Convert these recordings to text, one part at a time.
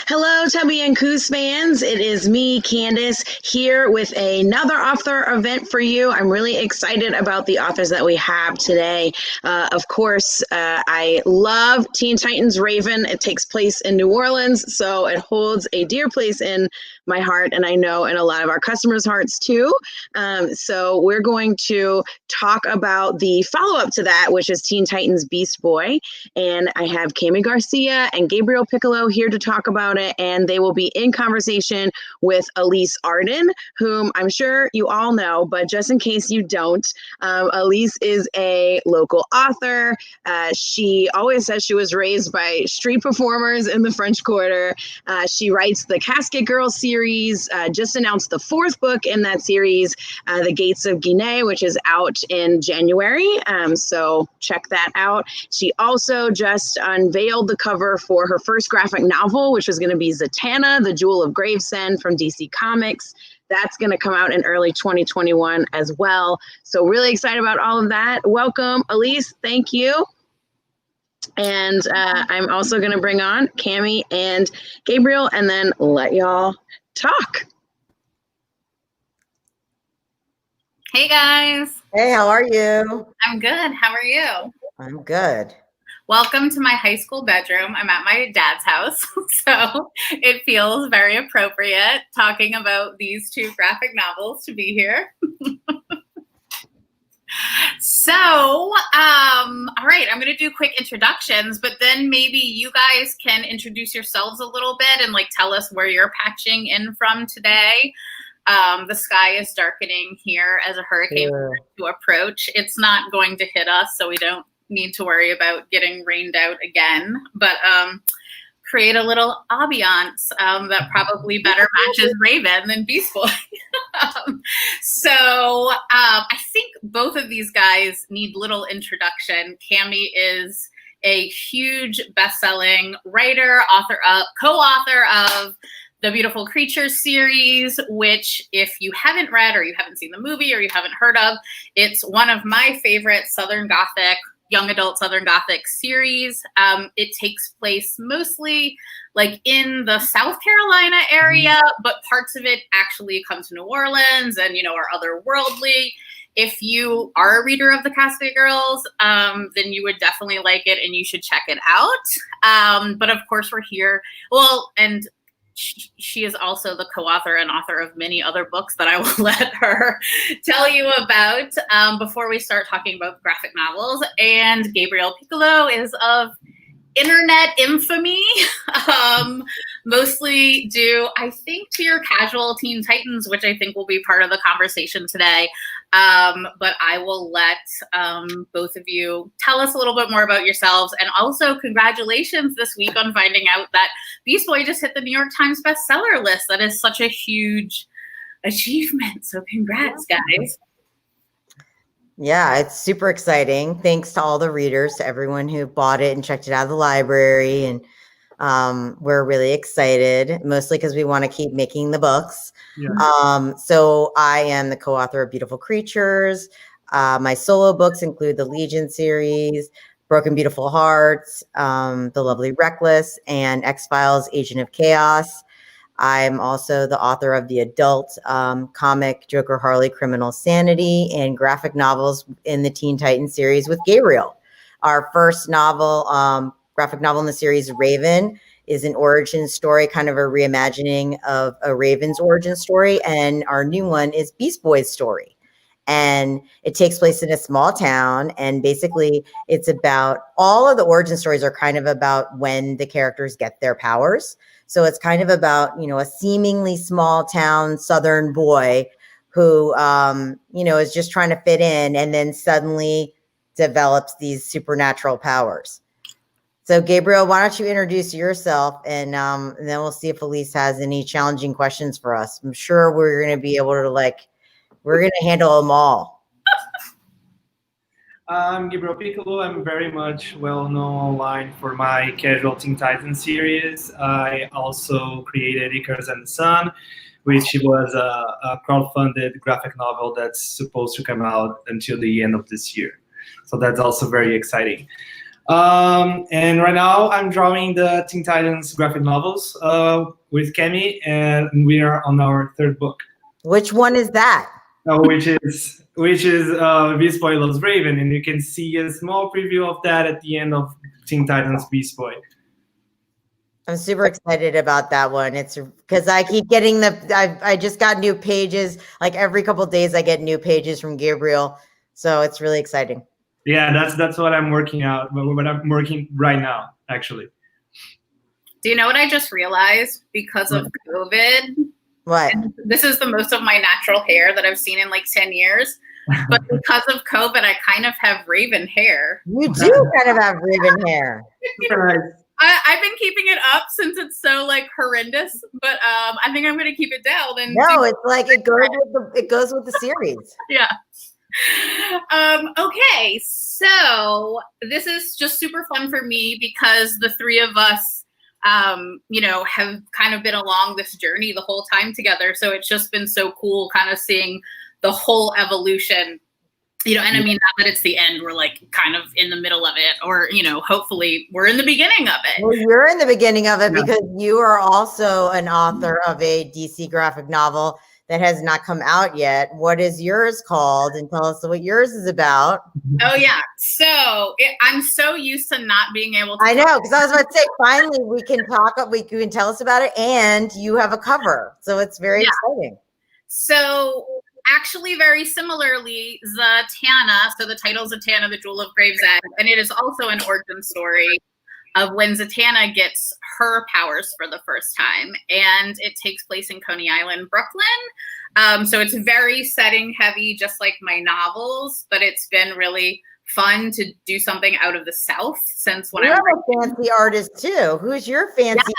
Hello, Tubby and Coos fans. It is me, Candace, here with another author event for you. I'm really excited about the authors that we have today. Of course, I love Teen Titans Raven. It takes place in New Orleans, so it holds a dear place in my heart, and I know in a lot of our customers' hearts too. So we're going to talk about the follow-up to that, which is Teen Titans Beast Boy. And I have Kami Garcia and Gabriel Picolo here to talk about it, and they will be in conversation with Alys Arden, whom I'm sure you all know, but just in case you don't, Alys is a local author. She always says she was raised by street performers in the French Quarter. She writes the Casket Girl series, just announced the fourth book in that series, The Gates of Guinea, which is out in January. So check that out. She also just unveiled the cover for her first graphic novel, which was going to be Zatanna, the Jewel of Gravesend from DC Comics. That's going to come out in early 2021 as well. So really excited about all of that. Welcome, Alys. Thank you. And I'm also going to bring on Kami and Gabriel and then let y'all talk. Hey, guys. Hey, how are you? I'm good. How are you? I'm good. Welcome to my high school bedroom. I'm at my dad's house, so it feels very appropriate talking about these two graphic novels to be here. So, all right, I'm going to do quick introductions, but then maybe you guys can introduce yourselves a little bit and tell us where you're patching in from today. The sky is darkening here as a hurricane to approach. It's not going to hit us, so we don't need to worry about getting rained out again, but create a little ambiance that probably better matches Raven than Beast Boy. So I think both of these guys need little introduction. Kami is a huge best-selling writer, co-author of the Beautiful Creatures series, which if you haven't read or you haven't seen the movie or you haven't heard of, it's one of my favorite Southern Gothic, young adult Southern Gothic series. It takes place mostly in the South Carolina area, but parts of it actually come to New Orleans and, are otherworldly. If you are a reader of the Casket Girls, then you would definitely like it and you should check it out. But of course we're here. And she is also the co-author and author of many other books that I will let her tell you about before we start talking about graphic novels. And Gabriel Picolo is of internet infamy, mostly due, I think, to your casual Teen Titans, which I think will be part of the conversation today. But I will let both of you tell us a little bit more about yourselves. And also congratulations this week on finding out that Beast Boy just hit the New York Times bestseller list. That is such a huge achievement. So congrats, guys. Yeah, it's super exciting. Thanks to all the readers, to everyone who bought it and checked it out of the library. And we're really excited, mostly because we want to keep making the books. Yeah. So I am the co-author of Beautiful Creatures. My solo books include the Legion series, Broken Beautiful Hearts, The Lovely Reckless, and X-Files Agent of Chaos. I'm also the author of the adult comic Joker Harley Criminal Sanity and graphic novels in the Teen Titans series with Gabriel. Our first novel, graphic novel in the series, Raven, is an origin story, kind of a reimagining of a Raven's origin story. And our new one is Beast Boy's story. And it takes place in a small town. And basically, it's about all of the origin stories are kind of about when the characters get their powers. So it's kind of about, a seemingly small town Southern boy who, is just trying to fit in and then suddenly develops these supernatural powers. So Gabriel, why don't you introduce yourself and then we'll see if Alys has any challenging questions for us. I'm sure we're going to be able to we're going to handle them all. I'm Gabriel Picolo. I'm very much well known online for my casual Teen Titans series. I also created Icarus and the Sun, which was a crowdfunded graphic novel that's supposed to come out until the end of this year. So that's also very exciting. And right now I'm drawing the Teen Titans graphic novels with Kami, and we are on our third book. Which one is that? Which is Beast Boy Loves Raven, and you can see a small preview of that at the end of Teen Titans Beast Boy. I'm super excited about that one. It's because I keep getting I just got new pages. Like every couple of days I get new pages from Gabriel. So it's really exciting. Yeah, that's what I'm working out, what I'm working right now, actually. Do you know what I just realized because of COVID? What? And this is the most of my natural hair that I've seen in like 10 years. But because of COVID, I kind of have raven hair. You do kind of have raven hair. I've been keeping it up since it's so like horrendous, but I think I'm going to keep it down. And no, it's like it goes with the series. Yeah. Okay, so this is just super fun for me because the three of us, you know, have kind of been along this journey the whole time together. So it's just been so cool kind of seeing the whole evolution. You know, and I mean, not that it's the end, we're like kind of in the middle of it, or, you know, hopefully we're in the beginning of it. Well, you're in the beginning of it because you are also an author of a DC graphic novel that has not come out yet. What is yours called? And tell us what yours is about. Oh, yeah. So I'm so used to not being able to. I know, because I was about to say, finally, we can talk, we can tell us about it, and you have a cover. So it's very exciting. So actually, very similarly, Zatanna, so the title is Zatanna, the Jewel of Gravesend, and it is also an origin story of when Zatanna gets her powers for the first time, and it takes place in Coney Island, Brooklyn. So it's very setting heavy, just like my novels, but it's been really fun to do something out of the South since when you're a fancy artist too. Who's your fancy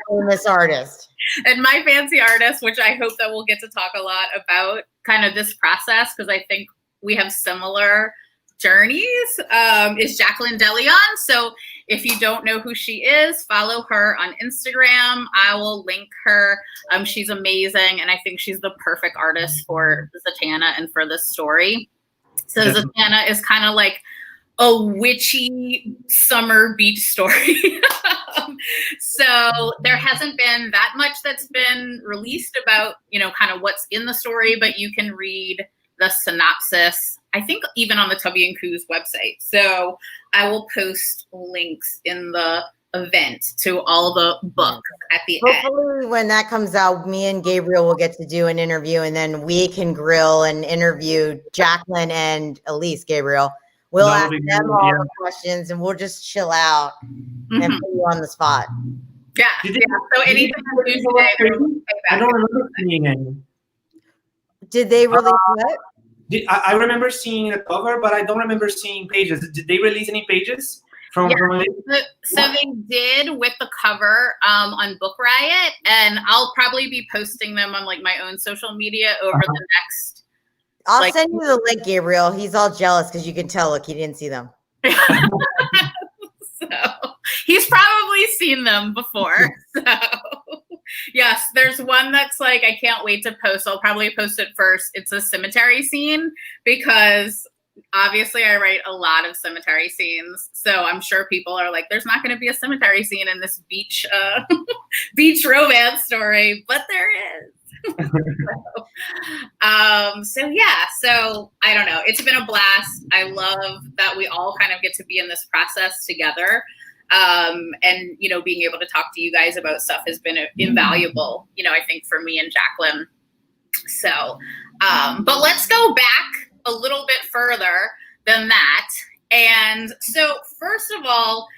famous artist? And my fancy artist, which I hope that we'll get to talk a lot about kind of this process, because I think we have similar journeys, is Jacqueline DeLeon. So if you don't know who she is, follow her on Instagram. I will link her. She's amazing, and I think she's the perfect artist for Zatanna and for this story. So Zatanna is kind of like a witchy summer beach story. So there hasn't been that much that's been released about, you know, kind of what's in the story, but you can read the synopsis, I think even on the Tubby and Coos website. So I will post links in the event to all the books at the end. Hopefully when that comes out, me and Gabriel will get to do an interview, and then we can grill and interview Jacqueline and Alys Gabriel. We'll ask them all the questions, and we'll just chill out and put you on the spot. Yeah. So anything I do today, I don't remember seeing any. Did they release what? I remember seeing the cover, but I don't remember seeing pages. Did they release any pages? So they did with the cover on Book Riot, and I'll probably be posting them on like my own social media over the next. I'll send you the link, Gabriel. He's all jealous because you can tell. Look, he didn't see them. So he's probably seen them before. So yes, there's one that's like, I can't wait to post. I'll probably post it first. It's a cemetery scene because obviously I write a lot of cemetery scenes. So I'm sure people are like, there's not going to be a cemetery scene in this beach beach romance story, but there is. So I don't know. It's been a blast. I love that we all kind of get to be in this process together. And, you know, being able to talk to you guys about stuff has been invaluable, you know, I think for me and Jacqueline. So, but let's go back a little bit further than that. And so first of all,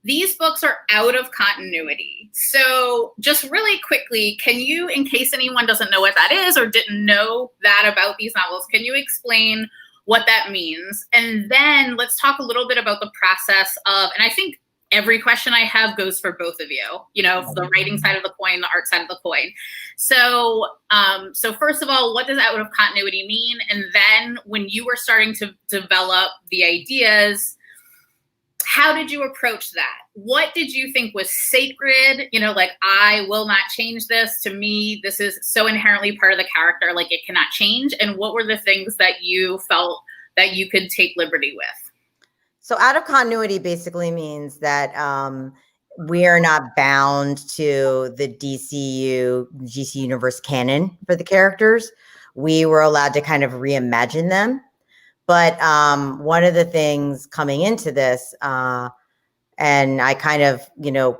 these books are out of continuity. So just really quickly, can you, in case anyone doesn't know what that is or didn't know that about these novels, can you explain what that means? And then let's talk a little bit about the process of, and I think every question I have goes for both of you, know, the writing side of the coin, the art side of the coin. So, so first of all, what does out of continuity mean? And then when you were starting to develop the ideas, how did you approach that? What did you think was sacred? You know, like, I will not change this. To me, this is so inherently part of the character, like it cannot change. And what were the things that you felt that you could take liberty with? So out of continuity basically means that we are not bound to the DC Universe canon for the characters. We were allowed to kind of reimagine them. But one of the things coming into this, and I kind of,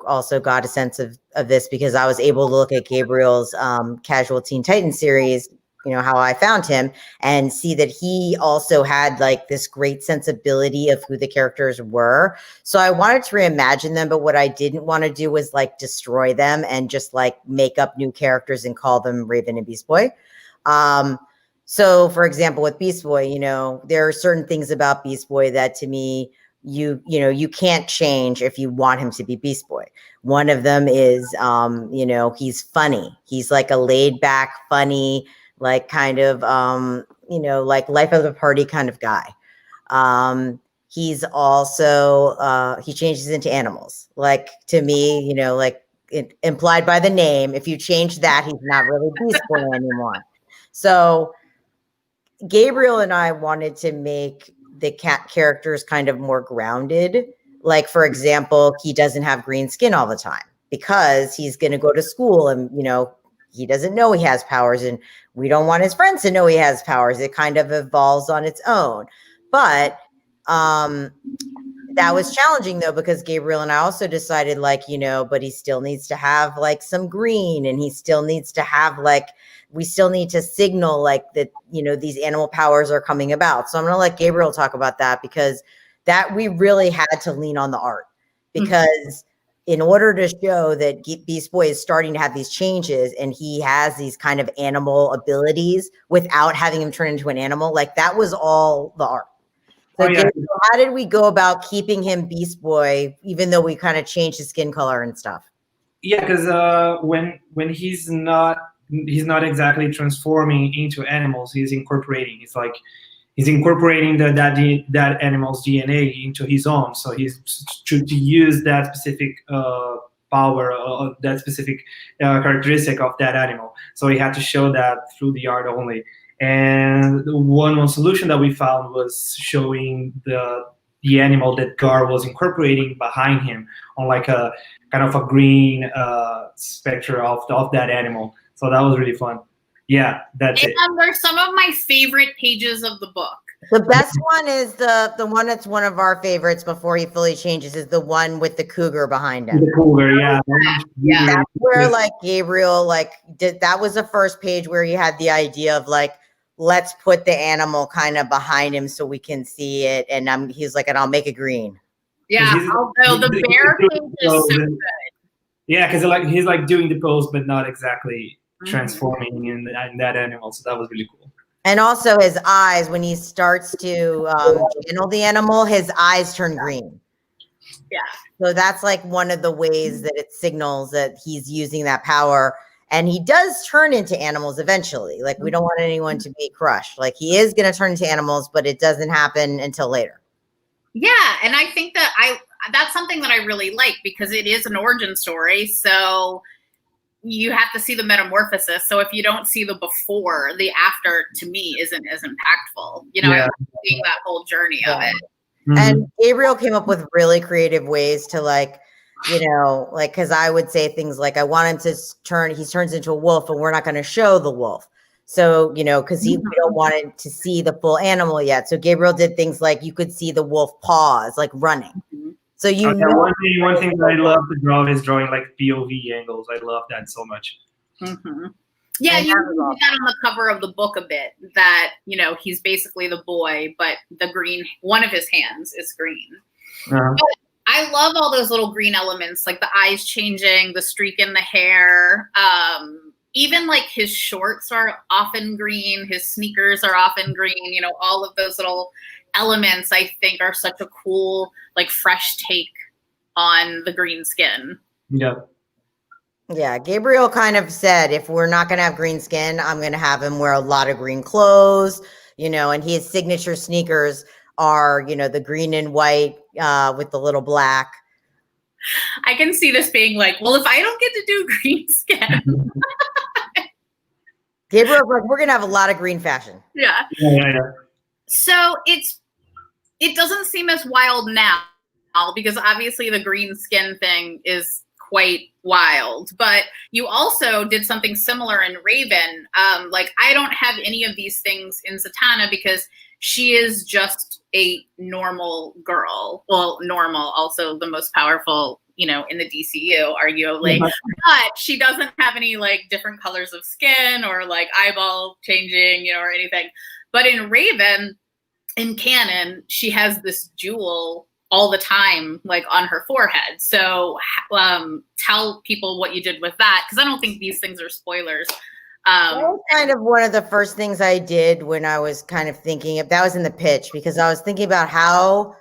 also got a sense of this because I was able to look at Gabriel's Casual Teen Titan series, how I found him, and see that he also had like this great sensibility of who the characters were. So I wanted to reimagine them, but what I didn't want to do was like destroy them and just like make up new characters and call them Raven and Beast Boy. So for example, with Beast Boy, there are certain things about Beast Boy that to me, you can't change if you want him to be Beast Boy. One of them is, he's funny. He's like a laid back, funny, like kind of, like life of the party kind of guy. He's also, he changes into animals. Like to me, like implied by the name, if you change that, he's not really Beast Boy anymore. So Gabriel and I wanted to make the cat characters kind of more grounded. Like, for example, he doesn't have green skin all the time because he's going to go to school and, he doesn't know he has powers and we don't want his friends to know he has powers. It kind of evolves on its own. But that was challenging though, because Gabriel and I also decided like, but he still needs to have like some green and he still needs to have like, we still need to signal like that, these animal powers are coming about. So I'm going to let Gabriel talk about that because that we really had to lean on the art because in order to show that Beast Boy is starting to have these changes and he has these kind of animal abilities without having him turn into an animal, like that was all the art. So Gabriel, how did we go about keeping him Beast Boy, even though we kind of changed his skin color and stuff? Yeah, because when he's not exactly transforming into animals, he's incorporating. It's like he's incorporating that animal's DNA into his own. So he's to use that specific power or that specific characteristic of that animal. So he had to show that through the art only. And one solution that we found was showing the animal that Gar was incorporating behind him on like a kind of a green spectre of that animal. So that was really fun. Yeah, that's it. And they're some of my favorite pages of the book. The best one is the one that's one of our favorites before he fully changes is the one with the cougar behind him. The cougar, yeah. Yeah. That's where like Gabriel that was the first page where he had the idea of like, let's put the animal kind of behind him so we can see it. And he's like, and I'll make it green. Yeah, although the bear page is so good. Yeah, because he's like doing the pose, but not exactly transforming in that animal. So that was really cool. And also his eyes, when he starts to channel the animal, his eyes turn green. Yeah. So that's like one of the ways that it signals that he's using that power. And he does turn into animals eventually. Like we don't want anyone to be crushed. Like he is going to turn into animals, but it doesn't happen until later. Yeah, and I think that that's something that I really like because it is an origin story. So you have to see the metamorphosis. So if you don't see the before, the after to me isn't as impactful. I like seeing that whole journey of it. And Gabriel came up with really creative ways to like, because I would say things like, I want him to he turns into a wolf and we're not going to show the wolf. So, because we don't want it to see the full animal yet. So Gabriel did things like you could see the wolf paws, like running. So one thing that I love to draw is drawing like POV angles. I love that so much. Yeah, you can do that on the cover of the book a bit. That he's basically the boy, but the green one of his hands is green. But I love all those little green elements, like the eyes changing, the streak in the hair. Even like his shorts are often green, his sneakers are often green. All of those little elements I think are such a cool, like fresh take on the green skin. Yeah, Gabriel kind of said, if we're not going to have green skin, I'm going to have him wear a lot of green clothes, and his signature sneakers are, the green and white with the little black. I can see this being like, well, if I don't get to do green skin. Gabriel's like, we're going to have a lot of green fashion. Yeah. Yeah. So it's it doesn't seem as wild now because obviously the green skin thing is quite wild, but you also did something similar in Raven. Like, I don't have any of these things in Zatanna because she is just a normal girl. Well, normal, also the most powerful, you know, in the DCU, arguably. But she doesn't have any like different colors of skin or like eyeball changing, you know, or anything. But in Raven, in canon, she has this jewel all the time, like on her forehead. So tell people what you did with that, because I don't think these things are spoilers. That was kind of one of the first things I did when I was kind of thinking of, that was in the pitch, because I was thinking about how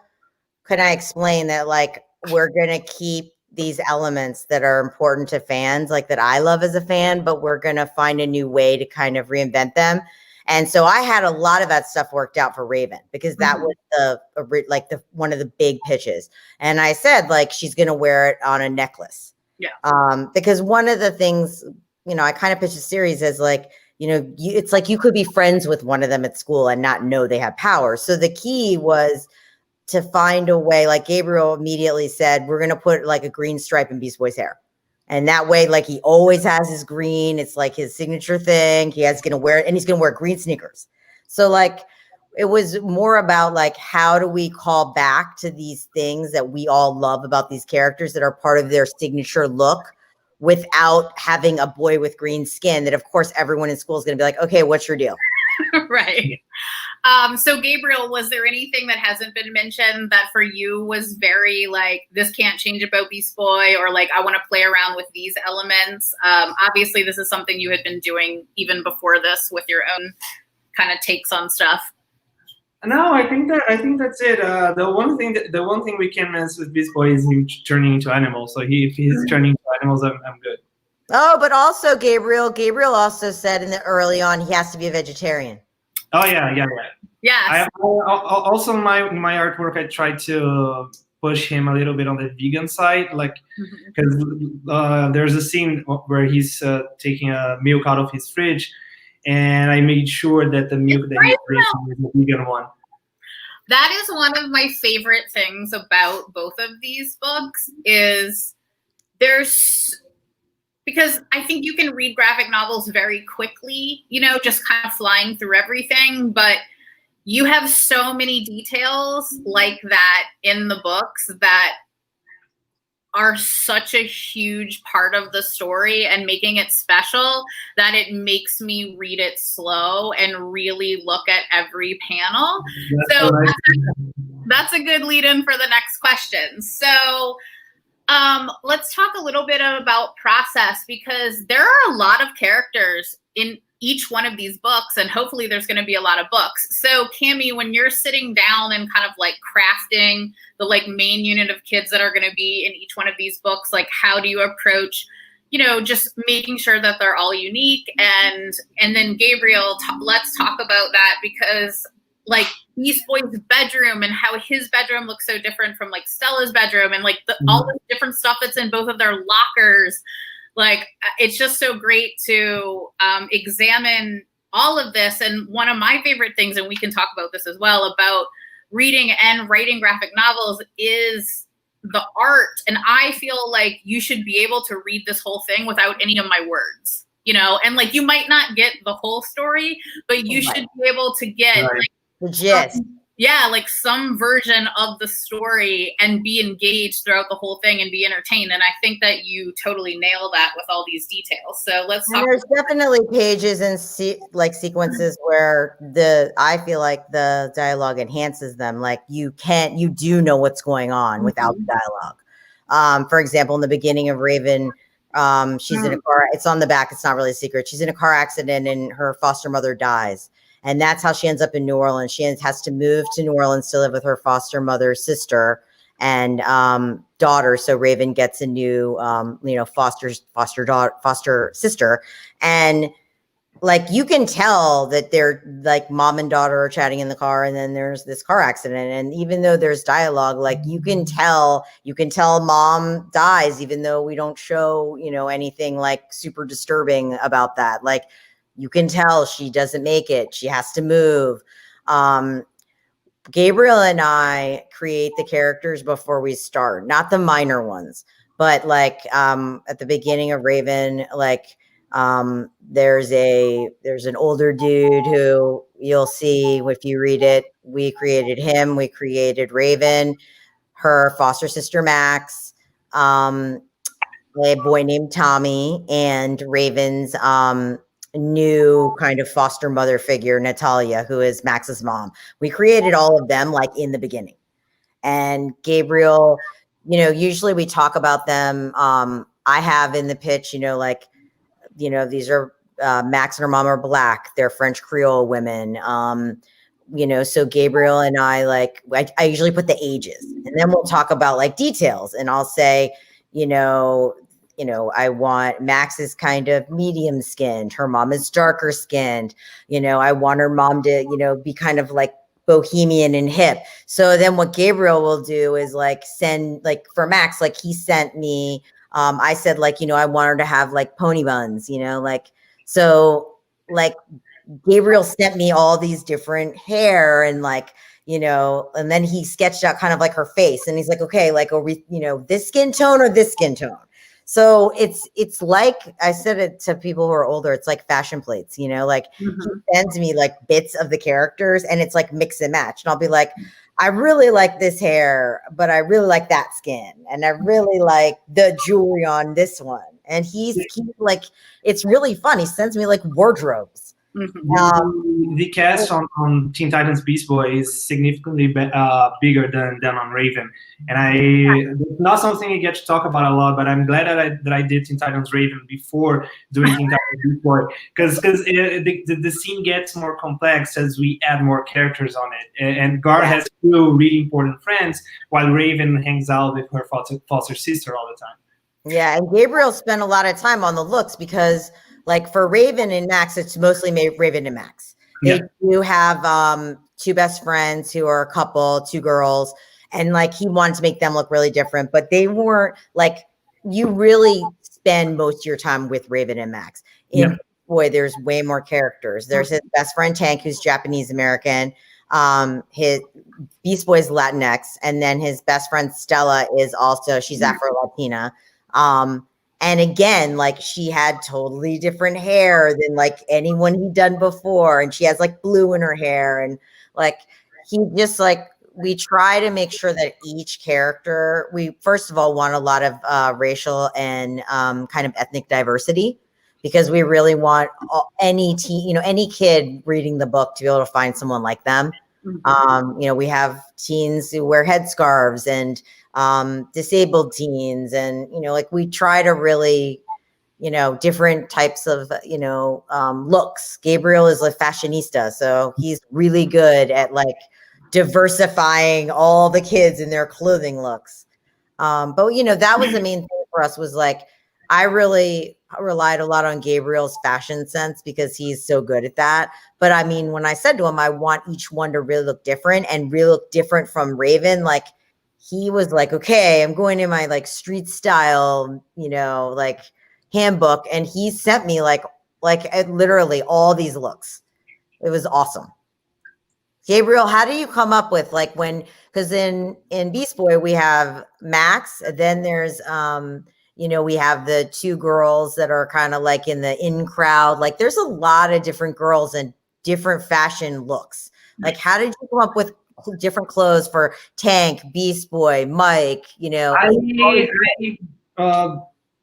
can I explain that, like, we're going to keep these elements that are important to fans, like that I love as a fan, but we're going to find a new way to kind of reinvent them. And so I had a lot of that stuff worked out for Raven, because that was the one of the big pitches. And I said, like, she's going to wear it on a necklace. Yeah. Because one of the things, you know, I kind of pitched a series as like, you know, it's like you could be friends with one of them at school and not know they have power. So the key was to find a way, like Gabriel immediately said, we're going to put like a green stripe in Beast Boy's hair. And that way, like, he always has his green. It's like his signature thing. He's going to wear it, and he's going to wear green sneakers. So like, it was more about like, how do we call back to these things that we all love about these characters that are part of their signature look without having a boy with green skin that, of course, everyone in school is going to be like, okay, what's your deal? Right. So Gabriel, was there anything that hasn't been mentioned that for you was very like, this can't change about Beast Boy, or like, I want to play around with these elements? Obviously this is something you had been doing even before this with your own kind of takes on stuff. No, I think that's it. The one thing we can mess with Beast Boy is him turning into animals. So if he's turning into animals, I'm good. Oh, but also Gabriel also said in the early on, he has to be a vegetarian. Oh yeah. Yeah. Also, my artwork, I tried to push him a little bit on the vegan side, like, because there's a scene where he's taking a milk out of his fridge, and I made sure that the milk that he's drinking is a vegan one. That is one of my favorite things about both of these books is because I think you can read graphic novels very quickly, you know, just kind of flying through everything, but you have so many details like that in the books that are such a huge part of the story and making it special that it makes me read it slow and really look at every panel. So that's a good lead in for the next question. So let's talk a little bit about process, because there are a lot of characters in each one of these books, and hopefully there's going to be a lot of books. So Kami, when you're sitting down and kind of like crafting the like main unit of kids that are going to be in each one of these books, like how do you approach, you know, just making sure that they're all unique? And then Gabriel, let's talk about that, because like Beast Boy's bedroom and how his bedroom looks so different from like Stella's bedroom, and like all the different stuff that's in both of their lockers. Like, it's just so great to examine all of this. And one of my favorite things, and we can talk about this as well, about reading and writing graphic novels is the art. And I feel like you should be able to read this whole thing without any of my words, you know, and like, you might not get the whole story, but you should be able to get like, the gist. Like some version of the story and be engaged throughout the whole thing and be entertained. And I think that you totally nail that with all these details. So let's talk. There's definitely pages and sequences where I feel like the dialogue enhances them. Like you do know what's going on without the dialogue. For example, in the beginning of Raven, she's in a car. It's on the back. It's not really a secret. She's in a car accident and her foster mother dies. And that's how she ends up in New Orleans. She has to move to New Orleans to live with her foster mother's sister and daughter. So Raven gets a new, foster sister. And like, you can tell that they're like mom and daughter are chatting in the car, and then there's this car accident. And even though there's dialogue, like you can tell mom dies, even though we don't show, anything like super disturbing about that. Like, you can tell she doesn't make it. She has to move. Gabriel and I create the characters before we start, not the minor ones, but like at the beginning of Raven, like there's an older dude who you'll see if you read it. We created him. We created Raven, her foster sister Max, a boy named Tommy, and Raven's new kind of foster mother figure, Natalia, who is Max's mom. We created all of them like in the beginning. And Gabriel, usually we talk about them. I have in the pitch, like, these are Max and her mom are Black. They're French Creole women. So Gabriel and I usually put the ages, and then we'll talk about like details, and I'll say, I want Max is kind of medium skinned. Her mom is darker skinned. I want her mom to, be kind of like bohemian and hip. So then what Gabriel will do is like send, like for Max, like he sent me, I said like, I want her to have like pony buns, so like Gabriel sent me all these different hair and like, and then he sketched out kind of like her face, and he's like, okay, like, are we, this skin tone or this skin tone? So it's like, I said it to people who are older, it's like fashion plates, like he sends me like bits of the characters, and it's like mix and match. And I'll be like, I really like this hair, but I really like that skin. And I really like the jewelry on this one. And he's like, it's really fun. He sends me like wardrobes. The cast on Teen Titans Beast Boy is significantly bigger than on Raven, and it's not something I get to talk about a lot. But I'm glad that I did Teen Titans Raven before doing Teen Titans Beast Boy, because the scene gets more complex as we add more characters on it. And Gar has two really important friends, while Raven hangs out with her foster sister all the time. Yeah, and Gabriel spent a lot of time on the looks because, like, for Raven and Max, it's mostly Raven and Max. They do have two best friends who are a couple, two girls, and like he wanted to make them look really different, but they weren't like, you really spend most of your time with Raven and Max. Boy, there's way more characters. There's his best friend Tank, who's Japanese American. His Beast Boy's Latinx, and then his best friend Stella is also, she's Afro-Latina. And again, like she had totally different hair than like anyone he'd done before. And she has like blue in her hair. And like, he just like, we try to make sure that each character, we first of all want a lot of racial and kind of ethnic diversity, because we really want any any kid reading the book to be able to find someone like them. We have teens who wear headscarves and disabled teens, and like we try to really different types of looks. Gabriel is a fashionista, so he's really good at like diversifying all the kids in their clothing looks. But that was the main thing for us, was like I really relied a lot on Gabriel's fashion sense because he's so good at that. But I mean, when I said to him, I want each one to really look different and really look different from Raven, like he was like, okay, I'm going in my like street style, like handbook. And he sent me like literally all these looks. It was awesome. Gabriel, how do you come up with like because in Beast Boy, we have Max, then there's, we have the two girls that are kind of like in the in crowd. Like there's a lot of different girls and different fashion looks. Like, how did you come up with different clothes for Tank, Beast Boy, Mike?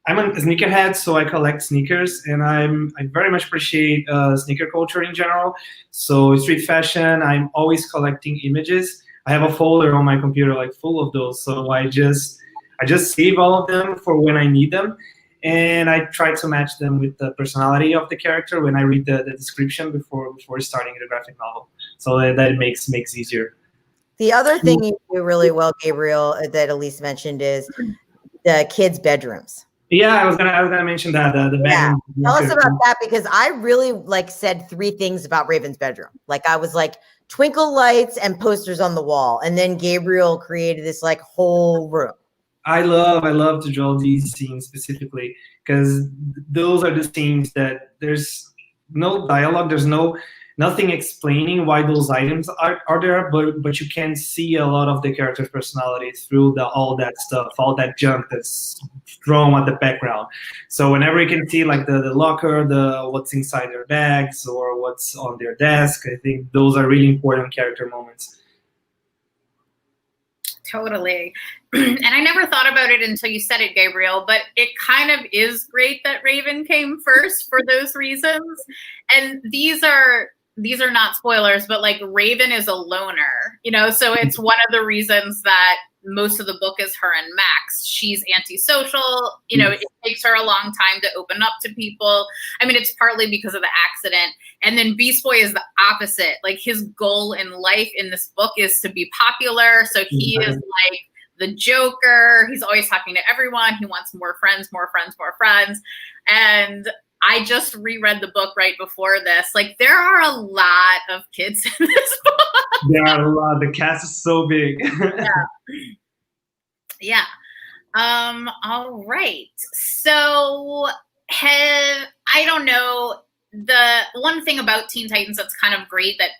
I'm a sneakerhead, so I collect sneakers, and I very much appreciate sneaker culture in general. So street fashion, I'm always collecting images. I have a folder on my computer like full of those. So I just save all of them for when I need them, and I try to match them with the personality of the character when I read the description before starting the graphic novel. So that it makes easier. The other thing you do really well, Gabriel, that Alys mentioned is the kids' bedrooms. Yeah, I was gonna mention that the bedroom. Tell us about that, because I really like said 3 things about Raven's bedroom. Like I was like twinkle lights and posters on the wall, and then Gabriel created this like whole room. I love to draw these scenes specifically because those are the scenes that there's no dialogue, there's no nothing explaining why those items are there, but you can see a lot of the characters' personalities through all that stuff, all that junk that's thrown at the background. So whenever you can see like the locker, what's inside their bags or what's on their desk, I think those are really important character moments. Totally. And I never thought about it until you said it, Gabriel, but it kind of is great that Raven came first for those reasons. And these are not spoilers, but like Raven is a loner, you know, so it's one of the reasons that most of the book is her and Max. She's antisocial, you know, it takes her a long time to open up to people. I mean, it's partly because of the accident. And then Beast Boy is the opposite. Like his goal in life in this book is to be popular. So he is like the Joker. He's always talking to everyone. He wants more friends, more friends, more friends. And I just reread the book right before this. Like there are a lot of kids in this book. There are a lot. The cast is so big. Yeah. All right. So I don't know. The one thing about Teen Titans that's kind of great that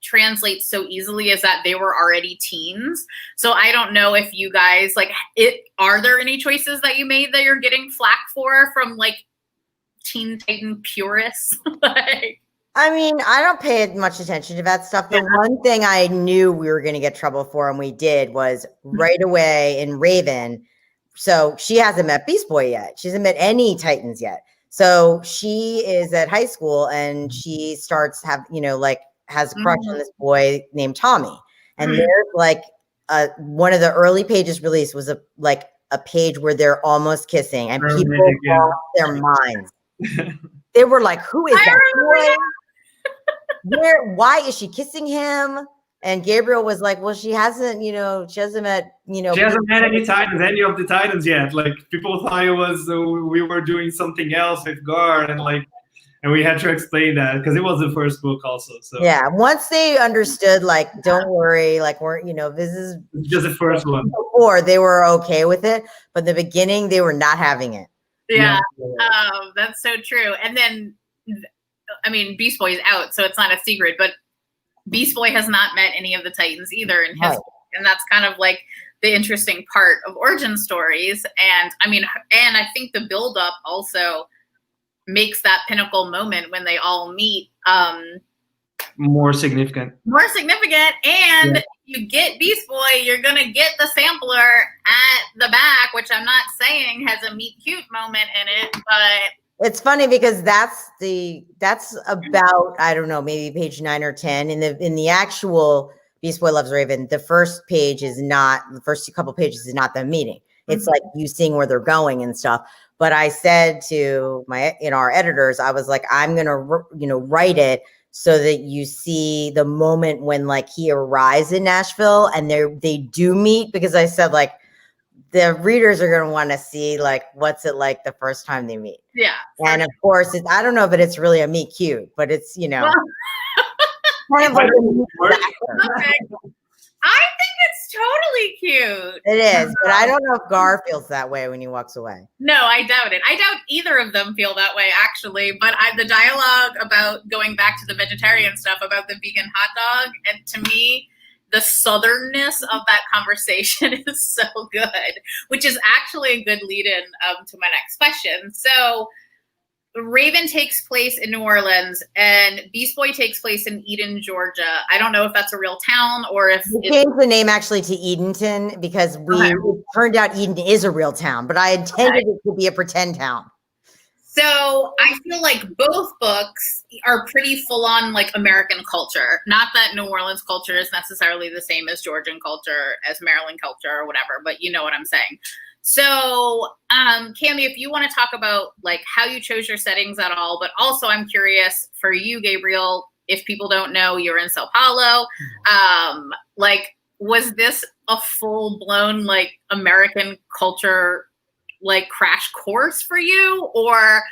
translates so easily is that they were already teens. So I don't know if you guys are there any choices that you made that you're getting flack for from like Teen Titan purists? I mean, I don't pay much attention to that stuff. The one thing I knew we were going to get trouble for, and we did, was right away in Raven. So she hasn't met Beast Boy yet. She hasn't met any Titans yet. So she is at high school and she starts has a crush on this boy named Tommy. And there's like one of the early pages released was a page where they're almost kissing and people lost their minds. They were like, who is that boy? Why is she kissing him? And Gabriel was like, well, she hasn't met, she hasn't met any of the Titans yet. Like people thought it was, we were doing something else with Guard and we had to explain that because it was the first book also. So yeah, once they understood, like, don't worry, like this is just the first one. Before they were okay with it, but in the beginning they were not having it. Yeah, that's so true. And then, I mean, Beast Boy is out, so it's not a secret, but Beast Boy has not met any of the Titans either in his, and that's kind of like the interesting part of origin stories. And I mean, and I think the buildup also makes that pinnacle moment when they all meet more significant. And you get Beast Boy, you're gonna get the sampler at the back, which I'm not saying has a meet cute moment in it, but it's funny because that's about, I don't know, maybe page 9 or 10 in the actual Beast Boy Loves Raven. The first couple pages is not them meeting. It's like you seeing where they're going and stuff. But I said to our editors, I was like, I'm going to, write it so that you see the moment when like he arrives in Nashville and they do meet, because I said like the readers are going to want to see like, what's it like the first time they meet? Yeah. And of course, I don't know if it's really a meet cute, but it's, kind of like okay. I think it's totally cute. It is, but I don't know if Gar feels that way when he walks away. No, I doubt it. I doubt either of them feel that way, actually. But the dialogue about going back to the vegetarian stuff, about the vegan hot dog, and to me, the southernness of that conversation is so good, which is actually a good lead-in to my next question. So Raven takes place in New Orleans and Beast Boy takes place in Eden, Georgia. I don't know if that's a real town or if we changed the name actually to Edenton because it turned out Eden is a real town, but I intended it to be a pretend town. So I feel like both books are pretty full on like American culture. Not that New Orleans culture is necessarily the same as Georgian culture, as Maryland culture or whatever, but you know what I'm saying. So, Kami, if you want to talk about like how you chose your settings at all, but also I'm curious for you, Gabriel, if people don't know, you're in Sao Paulo. Was this a full blown like American culture like crash course for you, or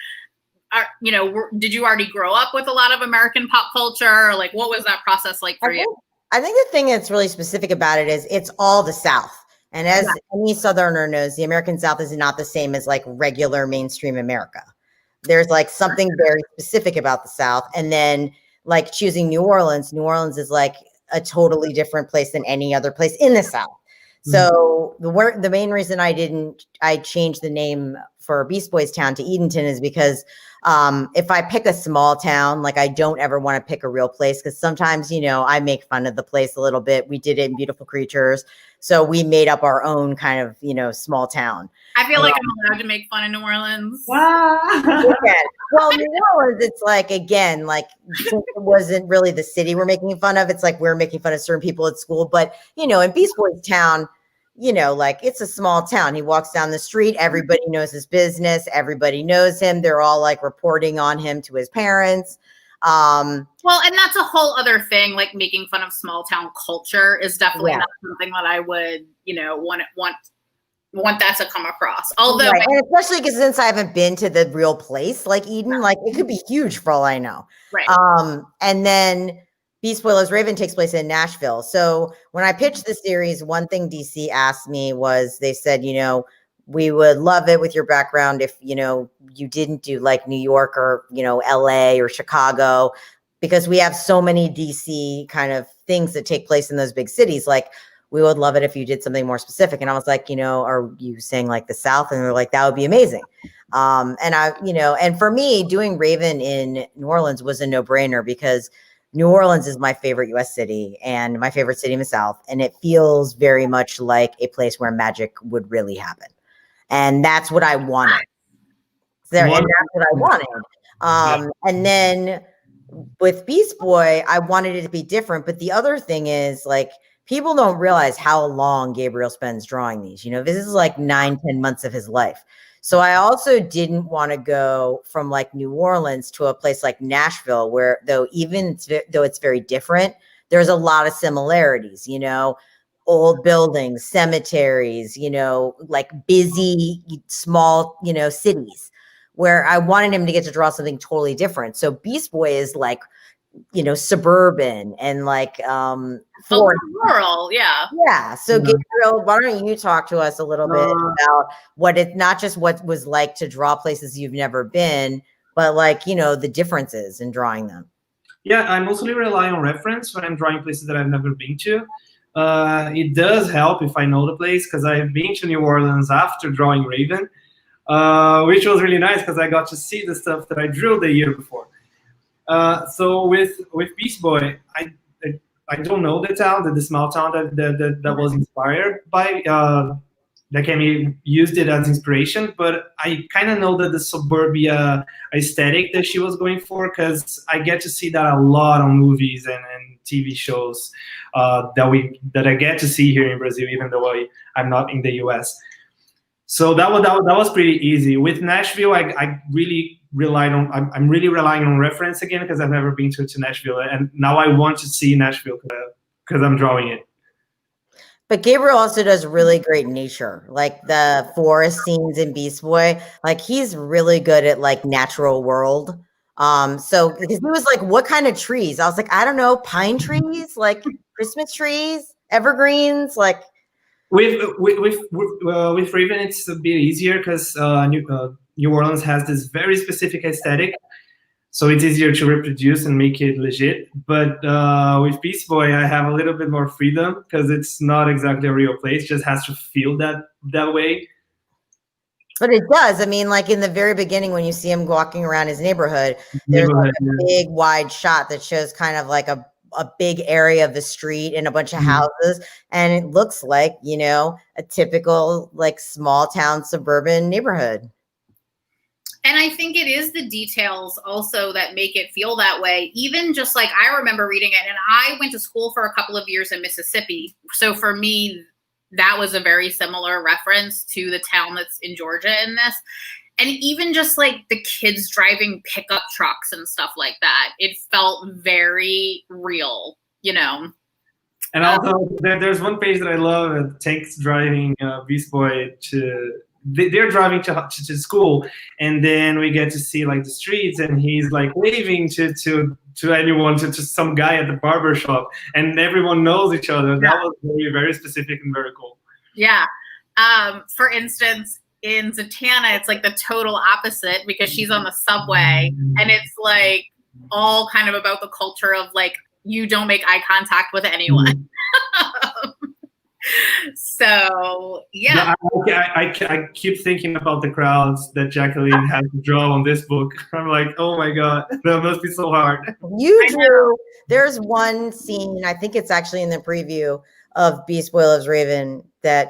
did you already grow up with a lot of American pop culture? Or, like, what was that process like for you? I think the thing that's really specific about it is it's all the South. And as any Southerner knows, the American South is not the same as like regular mainstream America. There's like something very specific about the South. And then like choosing New Orleans. New Orleans is like a totally different place than any other place in the South. So the main reason I changed the name for Beast Boys Town to Edenton is because if I pick a small town, like I don't ever want to pick a real place, because sometimes, you know, I make fun of the place a little bit. We did it in Beautiful Creatures. So we made up our own kind of, you know, small town. I feel like I'm allowed to make fun of New Orleans. Wow. Well, New Orleans, it's like, again, like it wasn't really the city we're making fun of. It's like we're making fun of certain people at school. But, you know, in Beast Boys Town, you know, like it's a small town. He walks down the street. Everybody knows his business. Everybody knows him. They're all like reporting on him to his parents. Well, and that's a whole other thing. Like making fun of small town culture is definitely not something that I would, you know, want that to come across. Although, right. And especially because since I haven't been to the real place, like Eden, like it could be huge for all I know. Right. And then Beast Boys Raven takes place in Nashville. So when I pitched the series, one thing DC asked me was, they said, you know, we would love it with your background if, you know, you didn't do like New York or, you know, LA or Chicago, because we have so many DC kind of things that take place in those big cities. Like, we would love it if you did something more specific. And I was like, you know, are you saying like the South? And they're like, that would be amazing. And I, you know, and for me, doing Raven in New Orleans was a no-brainer, because New Orleans is my favorite US city and my favorite city in the South. And it feels very much like a place where magic would really happen. And that's what I wanted. And that's what I wanted. And then with Beast Boy, I wanted it to be different. But the other thing is, like, people don't realize how long Gabriel spends drawing these. You know, this is like 9-10 months of his life. So I also didn't want to go from like New Orleans to a place like Nashville, where though it's very different, there's a lot of similarities, you know, old buildings, cemeteries, you know, like busy, small, you know, cities, where I wanted him to get to draw something totally different. So Beast Boy is like, you know, suburban and like rural, yeah. So Gabriel, why don't you talk to us a little bit about what it, not just what was like to draw places you've never been, but like, you know, the differences in drawing them. Yeah, I mostly rely on reference when I'm drawing places that I've never been to. It does help if I know the place, because I've been to New Orleans after drawing Raven, which was really nice because I got to see the stuff that I drew the year before. So with Beast Boy, I don't know the town, the small town that was inspired by, that Kami used it as inspiration, but I kind of know that the suburbia aesthetic that she was going for, because I get to see that a lot on movies and TV shows that I get to see here in Brazil, even though I'm not in the US. So that was pretty easy. With Nashville, I really relied on, I'm really relying on reference again, because I've never been to Nashville, and now I want to see Nashville because I'm drawing it. But Gabriel also does really great nature, like the forest scenes in Beast Boy. Like he's really good at like natural world. So because he was like, what kind of trees? I was like, I don't know, pine trees, like Christmas trees, evergreens, like. With Raven, it's a bit easier because New Orleans has this very specific aesthetic, so it's easier to reproduce and make it legit. But with Beast Boy, I have a little bit more freedom because it's not exactly a real place; it just has to feel that way. But it does. I mean, like in the very beginning, when you see him walking around his neighborhood, there's like a big wide shot that shows kind of like a big area of the street and a bunch of houses, and it looks like, you know, a typical like small town suburban neighborhood. And I think it is the details also that make it feel that way. Even just like, I remember reading it, and I went to school for a couple of years in Mississippi. So for me, that was a very similar reference to the town that's in Georgia in this. And even just like the kids driving pickup trucks and stuff like that, it felt very real, you know. And also, there's one page that I love. Tank's driving Beast Boy they're driving to school, and then we get to see like the streets, and he's like waving to anyone, to some guy at the barber shop, and everyone knows each other. That was very, very specific and very cool. Yeah. For instance, in Zatanna, it's like the total opposite, because she's on the subway, and it's like all kind of about the culture of like, you don't make eye contact with anyone. So yeah, I keep thinking about the crowds that Jacqueline had to draw on this book. I'm like, oh my god, that must be so hard. You drew. There's one scene, I think it's actually in the preview of Beast Boy Loves Raven, that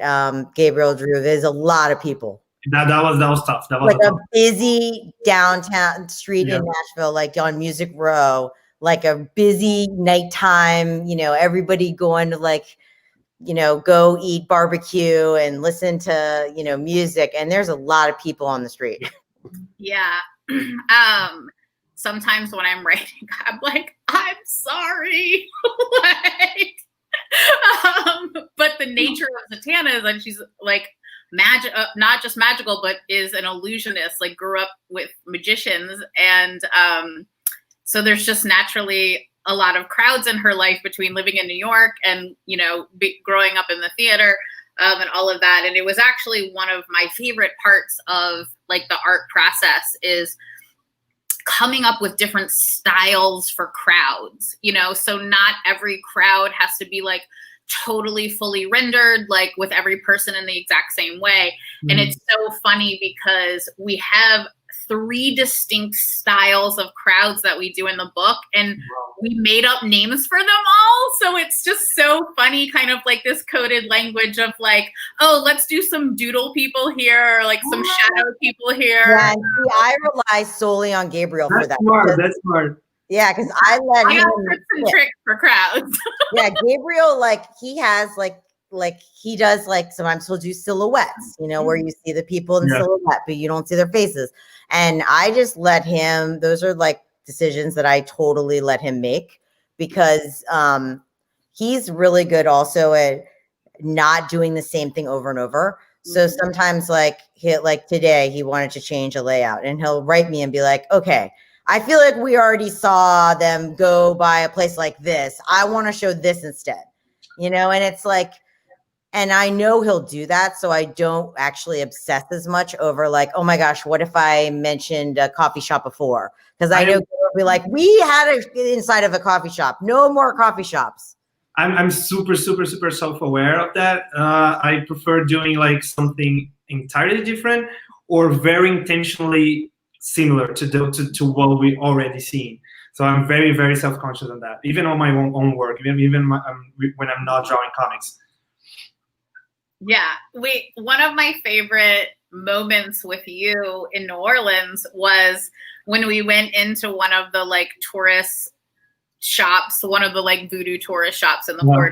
Gabriel drew. There's a lot of people. That was tough. That was like a busy downtown street in Nashville, like on Music Row, like a busy nighttime. Everybody going to like, go eat barbecue and listen to, music. And there's a lot of people on the street. Yeah. Sometimes when I'm writing, I'm like, I'm sorry. But the nature of Zatanna is that she's like not just magical, but is an illusionist, like grew up with magicians. And so there's just naturally a lot of crowds in her life between living in New York and, growing up in the theater and all of that. And it was actually one of my favorite parts of like the art process is coming up with different styles for crowds, so not every crowd has to be like totally fully rendered, like with every person in the exact same way. Mm-hmm. And it's so funny because we have 3 distinct styles of crowds that we do in the book, and we made up names for them all. So it's just so funny, kind of like this coded language of like, oh, let's do some doodle people here, or like some shadow people here. Yeah, I rely solely on Gabriel for that. That's smart. Yeah, because I let him tricks for crowds. Yeah, Gabriel, like he has like he does like sometimes he'll do silhouettes, where you see the people in silhouette, but you don't see their faces. And I just let him, those are like decisions that I totally let him make, because he's really good also at not doing the same thing over and over. So sometimes like today he wanted to change a layout, and he'll write me and be like, okay, I feel like we already saw them go by a place like this. I want to show this instead, and it's like, and I know he'll do that. So I don't actually obsess as much over like, oh my gosh, what if I mentioned a coffee shop before? Because I know he'll be like, we had it inside of a coffee shop. No more coffee shops. I'm super, super, super self-aware of that. I prefer doing like something entirely different or very intentionally similar to what we already seen. So I'm very, very self-conscious of that, even on my own work, even when I'm not drawing comics. Yeah, one of my favorite moments with you in New Orleans was when we went into one of the like tourist shops, one of the like voodoo tourist shops in the border,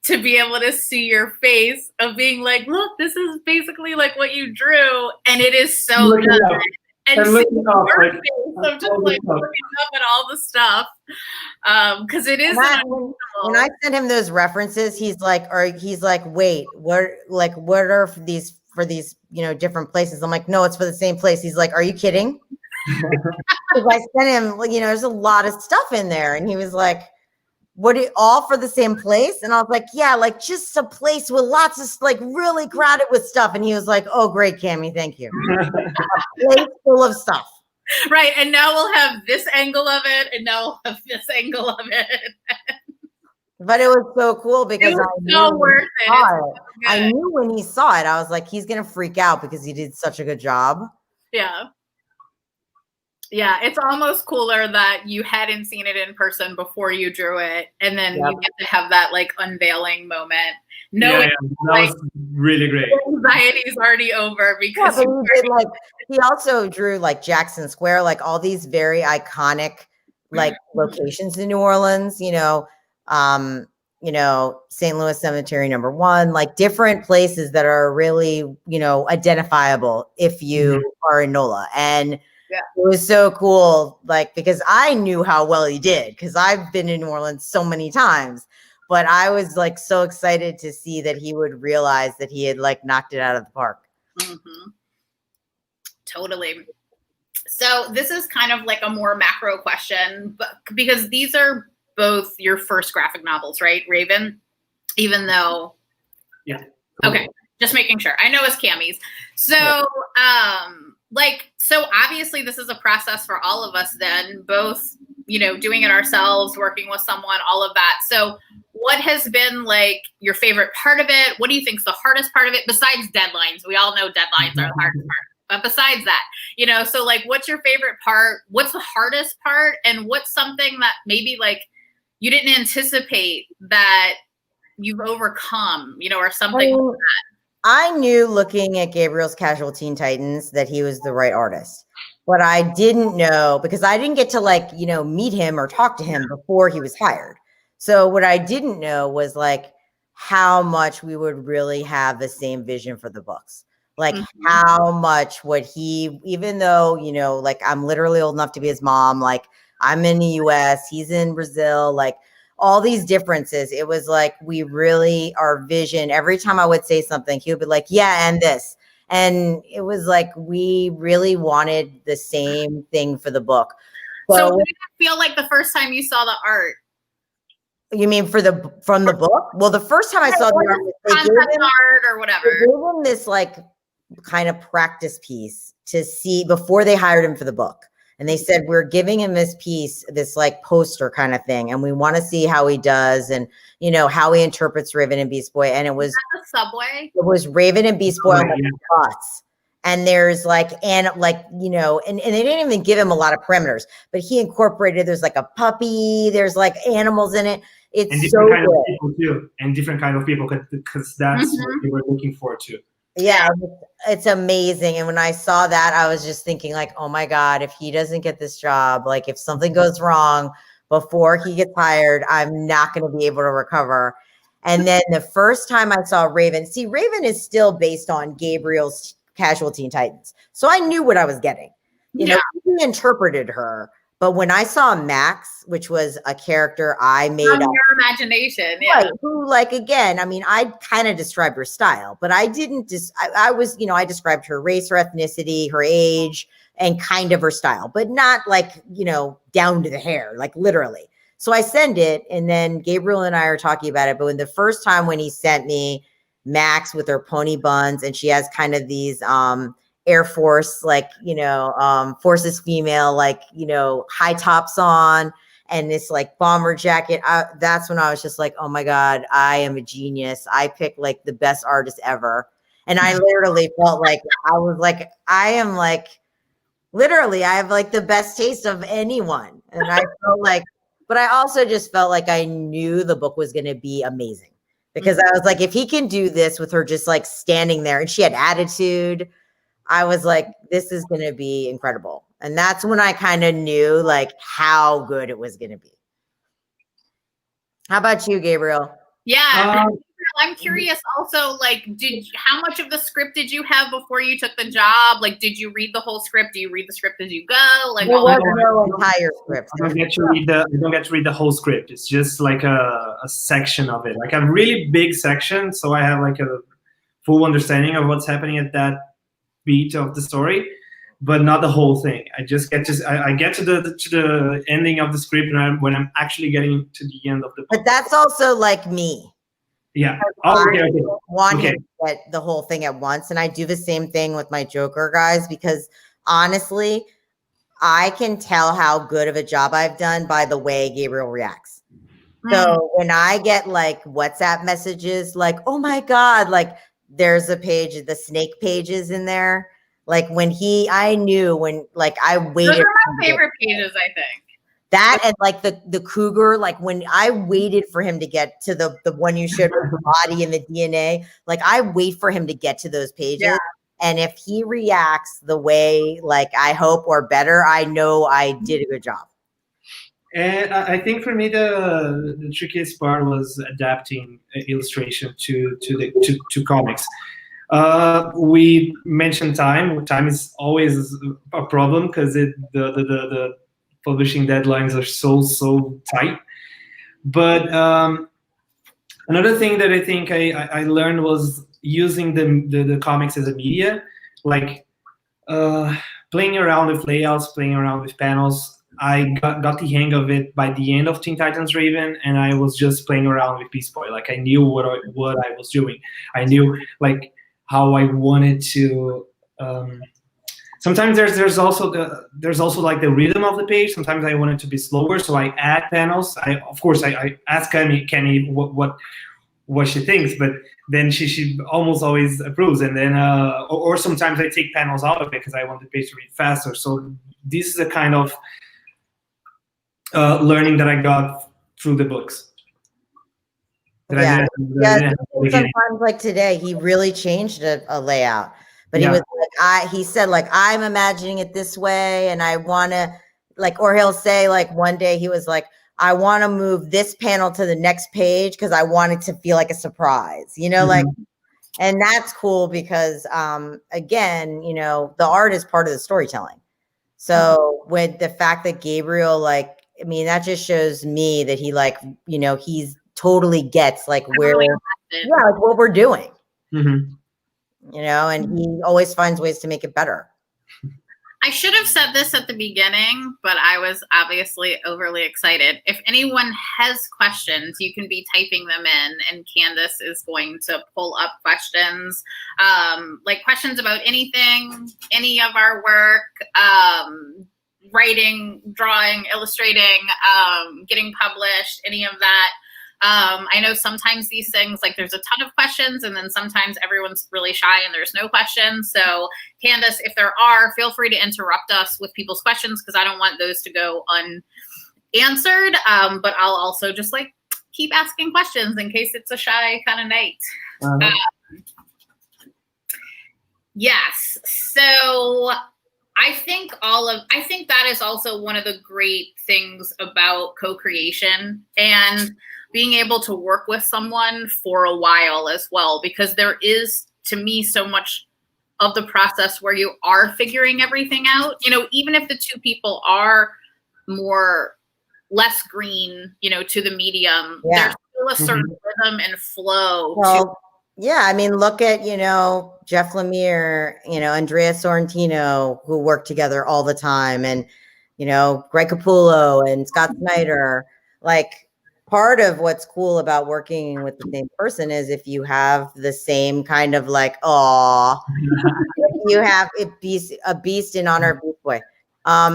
to be able to see your face of being like, look, this is basically like what you drew, and it is so good. And looking up, I'm just like looking up at all the stuff, because it is. When I sent him those references, he's like, wait, what are for these different places? I'm like, no, it's for the same place. He's like, are you kidding? Because I sent him, there's a lot of stuff in there, and he was like, all for the same place? And I was like, yeah, like just a place with lots of like really crowded with stuff. And he was like, oh, great, Kami, thank you. A place full of stuff. Right. And now we'll have this angle of it, and now we'll have this angle of it. But it was so cool because I knew when he saw it, I was like, he's going to freak out because he did such a good job. Yeah. Yeah, it's almost cooler that you hadn't seen it in person before you drew it, and then you get to have that like unveiling moment. That was really great. Anxiety's already over because he also drew like Jackson Square, like all these very iconic like locations in New Orleans. St. Louis Cemetery No. 1, like different places that are really identifiable if you are in NOLA. And it was so cool, like, because I knew how well he did, because I've been in New Orleans so many times, but I was like so excited to see that he would realize that he had like knocked it out of the park. Mm-hmm. Totally. So this is kind of like a more macro question, but because these are both your first graphic novels, right, Raven? Even though, okay, just making sure. I know it's Kami's. So, like So obviously this is a process for all of us then, both, you know, doing it ourselves, working with someone, all of that. So what has been like your favorite part of it? What do you think is the hardest part of it besides deadlines? We all know deadlines are the hardest part. But besides that, you know, so like what's your favorite part? What's the hardest part? And what's something that maybe like you didn't anticipate that you've overcome, you know, or something like that? I knew looking at Gabriel's Casual Teen Titans that he was the right artist, but I didn't know because I didn't get to like, you know, meet him or talk to him before he was hired. So what I didn't know was like how much we would really have the same vision for the books. Like how much would he, even though, you know, like I'm literally old enough to be his mom, like I'm in the US, he's in Brazil, like all these differences. It was like we really, our vision, every time I would say something, he would be like, yeah, and this. And it was like we really wanted the same thing for the book. So what did it feel like the first time you saw the art? You mean from the book? Well, the first time I saw the art, concept art or whatever. They gave him this like kind of practice piece to see before they hired him for the book. And they said, we're giving him this piece, this like poster kind of thing. And we want to see how he does and, you know, how he interprets Raven and Beast Boy. And it was the subway. It was Raven and Beast Boy on the bus. And there's like, and like, you know, and they didn't even give him a lot of parameters, but he incorporated, there's like a puppy, there's like animals in it. It's and so different kind good. of people too. And different kind of people because that's what we were looking for too. Yeah, it's amazing. And when I saw that, I was just thinking like, oh my God, if he doesn't get this job, like if something goes wrong before he gets hired, I'm not going to be able to recover. And then the first time I saw Raven, see, Raven is still based on Gabriel's Casual Teen Titans. So I knew what I was getting. You know, he interpreted her. But when I saw Max, which was a character I made from up, your imagination, right, who, like, again, I mean, I kind of described her style, but I didn't I was, you know, I described her race, her ethnicity, her age, and kind of her style, but not like, you know, down to the hair, like literally. So I send it, and then Gabriel and I are talking about it. But when the first time when he sent me Max with her pony buns, and she has kind of these Air Force, like, you know, Forces female, like, you know, high tops on and this like bomber jacket. That's when I was just like, oh my God, I am a genius. I picked like the best artist ever. And I literally felt like I was like, I am like, literally, I have like the best taste of anyone. And I felt like, but I also just felt like I knew the book was going to be amazing because I was like, if he can do this with her just like standing there and she had attitude, I was like, this is going to be incredible. And that's when I kind of knew like how good it was going to be. How about you, Gabriel? Yeah. I'm curious also, like, how much of the script did you have before you took the job? Like, did you read the whole script? Do you read the script as you go? Like, there was no entire script. I don't get to read the whole script. It's just like a section of it, like a really big section. So I have like a full understanding of what's happening at that beat of the story, but not the whole thing. I just get to I get to the ending of the script when I'm actually getting to the end of the book. But that's also like me. Yeah. Wanting to get the whole thing at once. And I do the same thing with my Joker guys, because honestly, I can tell how good of a job I've done by the way Gabriel reacts. So when I get like WhatsApp messages, like, oh my God, like there's a page, the snake pages in there. Like when I knew when, like I waited. Those are my favorite pages, I think. That and like the cougar, like when I waited for him to get to the one you showed with the body and the DNA, like I wait for him to get to those pages. Yeah. And if he reacts the way like I hope or better, I know I did a good job. And I think for me the trickiest part was adapting illustration to comics. We mentioned time. Time is always a problem because the publishing deadlines are so tight. But another thing that I think I learned was using the comics as a media, like playing around with layouts, playing around with panels. I got the hang of it by the end of Teen Titans Raven, and I was just playing around with Beast Boy. Like I knew what I was doing. I knew like how I wanted to sometimes there's also like the rhythm of the page. Sometimes I want it to be slower, so I add panels. I ask Kami what she thinks, but then she almost always approves. And then or sometimes I take panels out of it because I want the page to read faster. So this is a kind of learning that I got through the books. Sometimes like today, he really changed a layout, but he was like, he said like, I'm imagining it this way, and I want to like, or he'll say like one day he was like, I want to move this panel to the next page because I want it to feel like a surprise, you know, like, and that's cool because again, you know, the art is part of the storytelling. So with the fact that Gabriel, like, I mean, that just shows me that he like, you know, he's totally gets like where, like what we're doing, you know, and he always finds ways to make it better. I should have said this at the beginning, but I was obviously overly excited. If anyone has questions, you can be typing them in, and Candace is going to pull up questions, like questions about anything, any of our work, writing, drawing, illustrating, getting published, any of that. I know sometimes these things, like there's a ton of questions, and then sometimes everyone's really shy and there's no questions. So Candace, if there are, feel free to interrupt us with people's questions because I don't want those to go unanswered. But I'll also just like keep asking questions in case it's a shy kind of night. Yes. So I think that is also one of the great things about co-creation and being able to work with someone for a while as well, because there is, to me, so much of the process where you are figuring everything out. You know, even if the two people are less green, you know, to the medium, there's still a certain rhythm and flow. I mean, look at, you know, Jeff Lemire, you know, Andrea Sorrentino, who work together all the time, and, you know, Greg Capullo and Scott Snyder. Like, part of what's cool about working with the same person is if you have the same kind of like, you have a beast in honor of Beast Boy.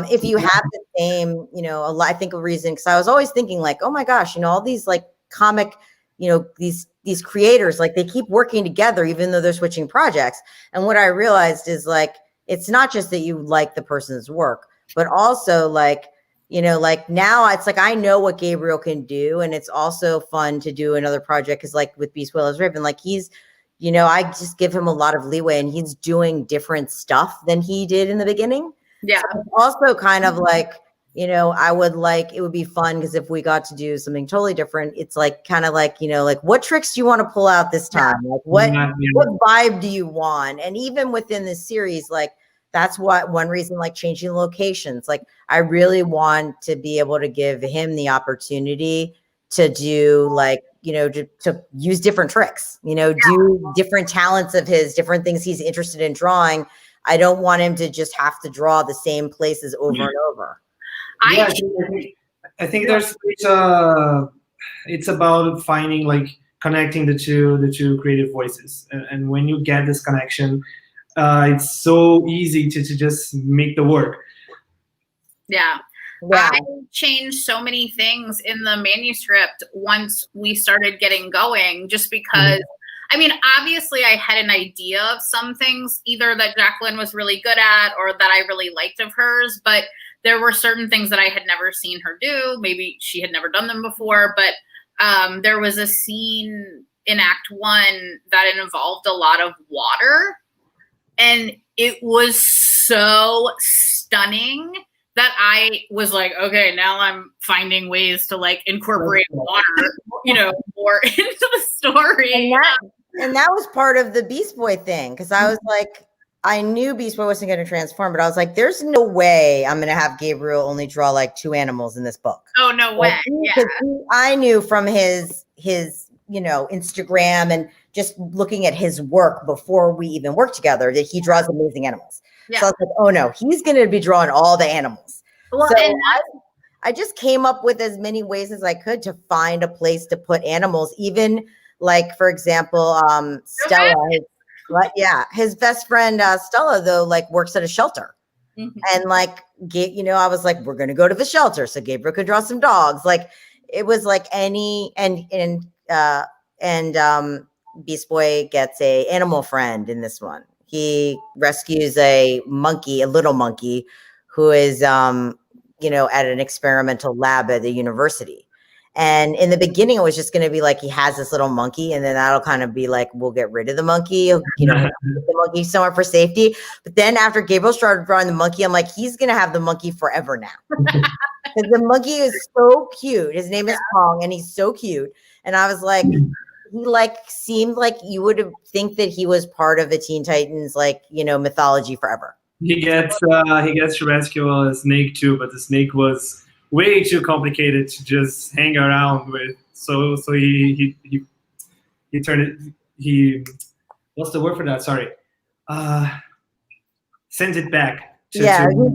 If you have the same, you know, I think a reason, because I was always thinking like, oh my gosh, you know, all these like comic, you know, these creators, like they keep working together even though they're switching projects. And what I realized is like, it's not just that you like the person's work, but also like, you know, like now it's like, I know what Gabriel can do. And it's also fun to do another project. Cause like with Beast Will is Raven, like he's, you know, I just give him a lot of leeway and he's doing different stuff than he did in the beginning. Yeah. So it's also kind of like, you know, it would be fun because if we got to do something totally different, it's like kind of like, you know, like what tricks do you want to pull out this time? Like what vibe do you want? And even within this series, like that's one reason, like changing locations. Like I really want to be able to give him the opportunity to do like, you know, to use different tricks, you know, do different talents of his, different things he's interested in drawing. I don't want him to just have to draw the same places over and over. I think it's about finding, like, connecting the two creative voices, and when you get this connection, it's so easy to just make the work. Yeah. I changed so many things in the manuscript once we started getting going, just because I mean, obviously I had an idea of some things either that Jacqueline was really good at or that I really liked of hers, but there were certain things that I had never seen her do. Maybe she had never done them before, but there was a scene in Act 1 that involved a lot of water, and it was so stunning that I was like, okay, now I'm finding ways to like incorporate water, you know, more into the story. And that was part of the Beast Boy thing, because I was like, I knew Beast Boy wasn't going to transform, but I was like, there's no way I'm going to have Gabriel only draw like 2 animals in this book. Oh, no way. I knew from his, you know, Instagram and just looking at his work before we even worked together that he draws amazing animals. Yeah. So I was like, oh no, he's going to be drawing all the animals. Well, so I just came up with as many ways as I could to find a place to put animals, even like, for example, Stella, his best friend, Stella, though, like works at a shelter. And like, I was like, we're going to go to the shelter so Gabriel could draw some dogs. Like it was like and Beast Boy gets a animal friend in this one. He rescues a little monkey who is, at an experimental lab at the university. And in the beginning, it was just going to be like he has this little monkey, and then that'll kind of be like we'll get rid of the monkey, put the monkey somewhere for safety. But then after Gabriel started drawing the monkey, I'm like, he's going to have the monkey forever now. Because the monkey is so cute. His name is Pong, and he's so cute. And I was like, he seemed like you would think that he was part of the Teen Titans, mythology forever. He gets to rescue a snake too, but the snake was way too complicated to just hang around with. So he turned it. What's the word for that? Sorry. Sent it back.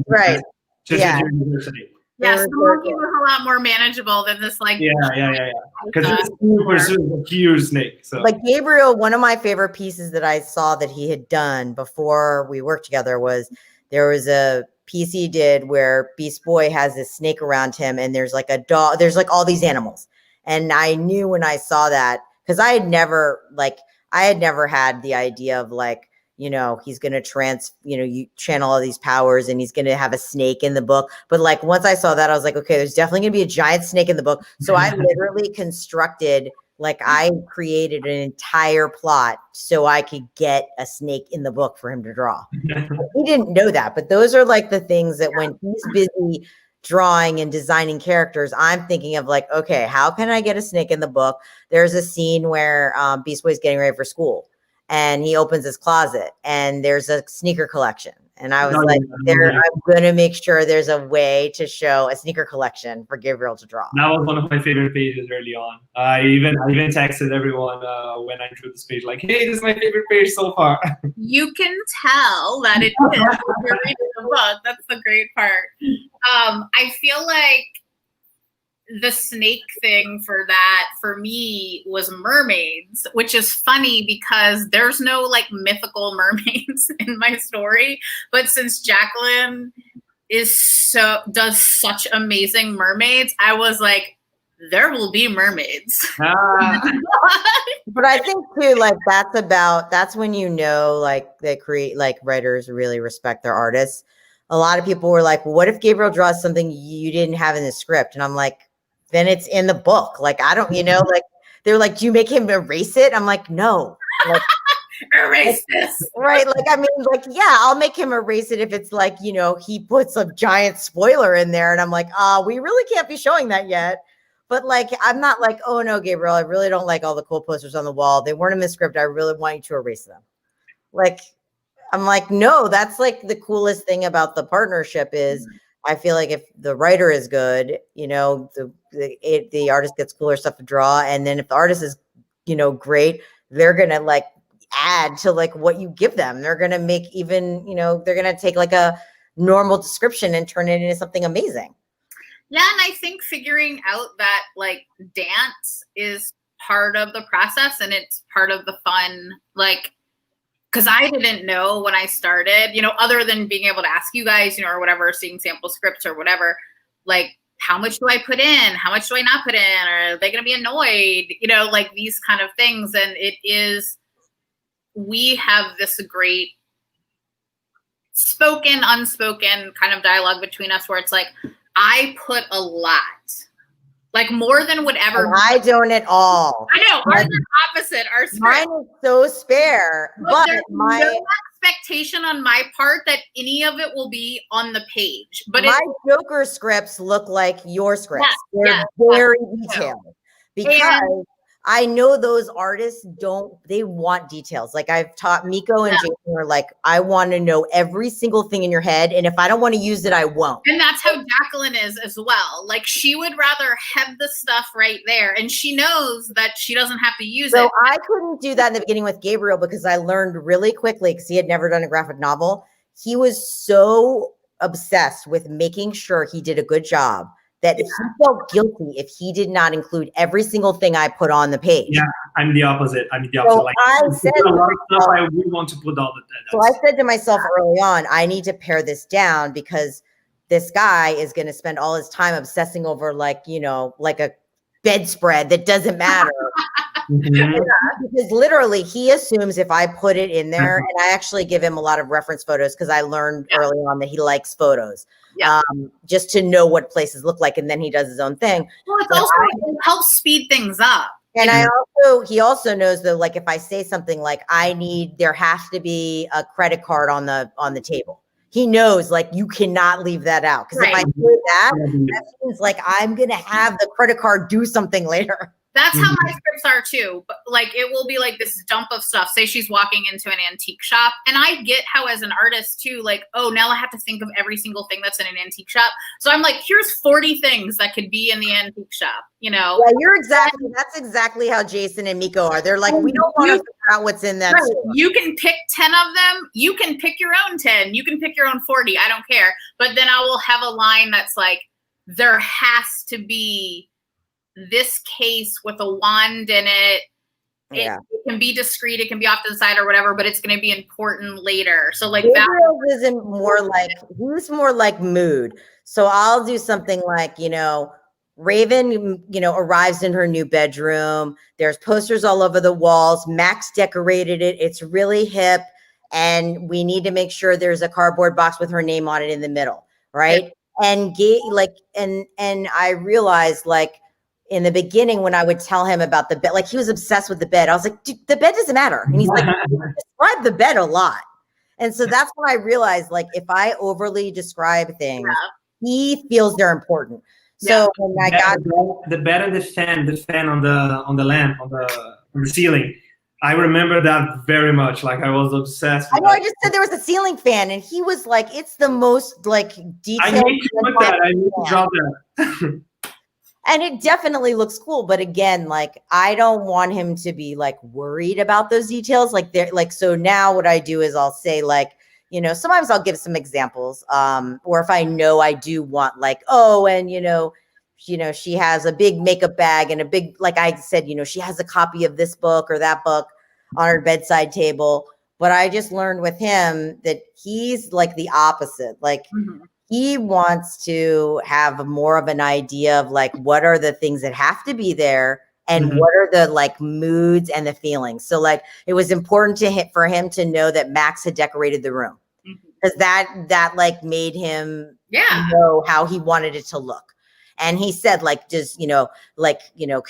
Right. To the university. Yes, the monkey was a lot more manageable than this. Because it's a huge snake. So, like Gabriel, one of my favorite pieces that I saw that he had done before we worked together was there was a piece he did where Beast Boy has this snake around him, and there's like a dog. There's like all these animals, and I knew when I saw that because I had never had the idea of he's going to you channel all these powers and he's going to have a snake in the book. But like, once I saw that, I was like, okay, there's definitely going to be a giant snake in the book. So I literally I created an entire plot so I could get a snake in the book for him to draw. He didn't know that, but those are like the things that when he's busy drawing and designing characters, I'm thinking of like, okay, how can I get a snake in the book? There's a scene where Beast Boy's getting ready for school. And he opens his closet and there's a sneaker collection. And I was I'm going to make sure there's a way to show a sneaker collection for Gabriel to draw. That was one of my favorite pages early on. I even texted everyone when I drew this page, like, hey, this is my favorite page so far. You can tell that it is when you're reading the book. That's the great part. I feel like the snake thing for me was Mermaids, which is funny because there's no mythical mermaids in my story. But since Jacqueline does such amazing mermaids, I was like, there will be mermaids. But I think too, that's when they writers really respect their artists. A lot of people were like, well, what if Gabriel draws something you didn't have in the script? And I'm like, then it's in the book. I don't, they're like, do you make him erase it? I'm like, no. Erase this. Right. I'll make him erase it if it's he puts a giant spoiler in there. And I'm like, we really can't be showing that yet. But I'm not like, oh no, Gabriel, I really don't like all the cool posters on the wall. They weren't in the script. I really want you to erase them. I'm like, no, that's the coolest thing about the partnership is I feel like if the writer is good, the artist gets cooler stuff to draw. And then if the artist is, great, they're going to add to what you give them. They're going to make even, they're going to take a normal description and turn it into something amazing. Yeah. And I think figuring out that dance is part of the process and it's part of the fun, because I didn't know when I started, other than being able to ask you guys, or whatever, seeing sample scripts or whatever, how much do I put in? How much do I not put in? Are they going to be annoyed? These kind of things. And we have this great spoken, unspoken kind of dialogue between us where it's I put a lot. More than whatever. I don't at all. I know. Ours is opposite. Our script. Mine is so spare. But there's no expectation on my part that any of it will be on the page. But my Joker scripts look like your scripts. Yes, They're very detailed. Because I know those artists they want details. I've taught Miko and Jason are I want to know every single thing in your head. And if I don't want to use it, I won't. And that's how Jacqueline is as well. She would rather have the stuff right there. And she knows that she doesn't have to use it. So I couldn't do that in the beginning with Gabriel because I learned really quickly because he had never done a graphic novel. He was so obsessed with making sure he did a good job that he felt guilty if he did not include every single thing I put on the page. Yeah, I'm the opposite. So Like, I said a lot of stuff I would want to put all the. So I said to myself early on, I need to pare this down because this guy is going to spend all his time obsessing over like a bedspread that doesn't matter. Because literally he assumes if I put it in there, and I actually give him a lot of reference photos because I learned early on that he likes photos. Just to know what places look like, and then he does his own thing. Well, it's also it helps speed things up. And he also knows though, like if I say something like there has to be a credit card on the table. He knows like you cannot leave that out. Because if I do that means like I'm gonna have the credit card do something later. That's how my scripts are too. But like it will be like this dump of stuff. Say she's walking into an antique shop. And I get how as an artist too, like, oh, now I have to think of every single thing that's in an antique shop. So I'm like, here's 40 things that could be in the antique shop, Yeah, that's exactly how Jason and Miko are. They're like, we don't want to figure out what's in that. Right. You can pick 10 of them. You can pick your own 10. You can pick your own 40. I don't care. But then I will have a line that's like, there has to be this case with a wand in it. It can be discreet, it can be off to the side or whatever, but it's going to be important later. So like Gabriel isn't more like, he's more like mood. So I'll do something like, Raven, arrives in her new bedroom. There's posters all over the walls. Max decorated it. It's really hip. And we need to make sure there's a cardboard box with her name on it in the middle. Right. And I realized like, in the beginning, when I would tell him about the bed, like he was obsessed with the bed. I was like, dude, the bed doesn't matter. And he's like, you describe the bed a lot. And so that's when I realized, like, if I overly describe things, he feels they're important. So when I got the bed and the fan on the lamp, on the ceiling, I remember that very much. Like I was obsessed with I just said there was a ceiling fan, and he was like, it's the most like detailed. I need to put that. I need to drop that. And it definitely looks cool. But again, like, I don't want him to be like worried about those details. Like they're like, so now what I do is I'll say like, sometimes I'll give some examples. Or if I know I do want like, oh, and she has a big makeup bag and a big, like I said, she has a copy of this book or that book on her bedside table. But I just learned with him that he's like the opposite. Like, he wants to have more of an idea of like, what are the things that have to be there and what are the like moods and the feelings. So like, it was important for him to know that Max had decorated the room because that like made him know how he wanted it to look. And he said, like, can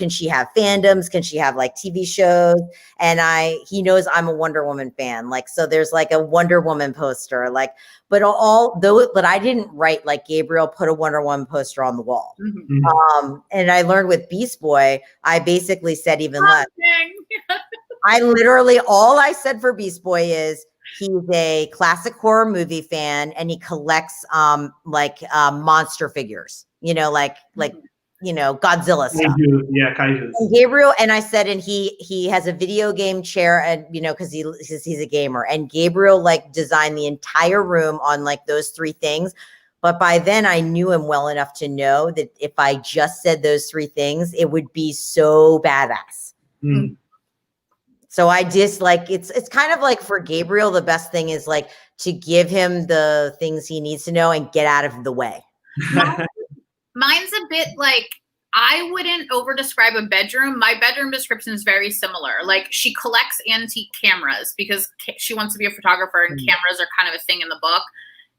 she have fandoms? Can she have like TV shows? And he knows I'm a Wonder Woman fan. Like, so there's like a Wonder Woman poster, like, but I didn't write like Gabriel put a Wonder Woman poster on the wall. And I learned with Beast Boy, I basically said even less. All I said for Beast Boy is he's a classic horror movie fan and he collects monster figures. Godzilla stuff. Kaiju. And Gabriel, and I said, and he has a video game chair, and because he's a gamer. And Gabriel like designed the entire room on like those three things. But by then I knew him well enough to know that if I just said those three things, it would be so badass. So I just like it's kind of like for Gabriel, the best thing is like to give him the things he needs to know and get out of the way. Mine's a bit like, I wouldn't over describe a bedroom. My bedroom description is very similar. Like she collects antique cameras because she wants to be a photographer and cameras are kind of a thing in the book.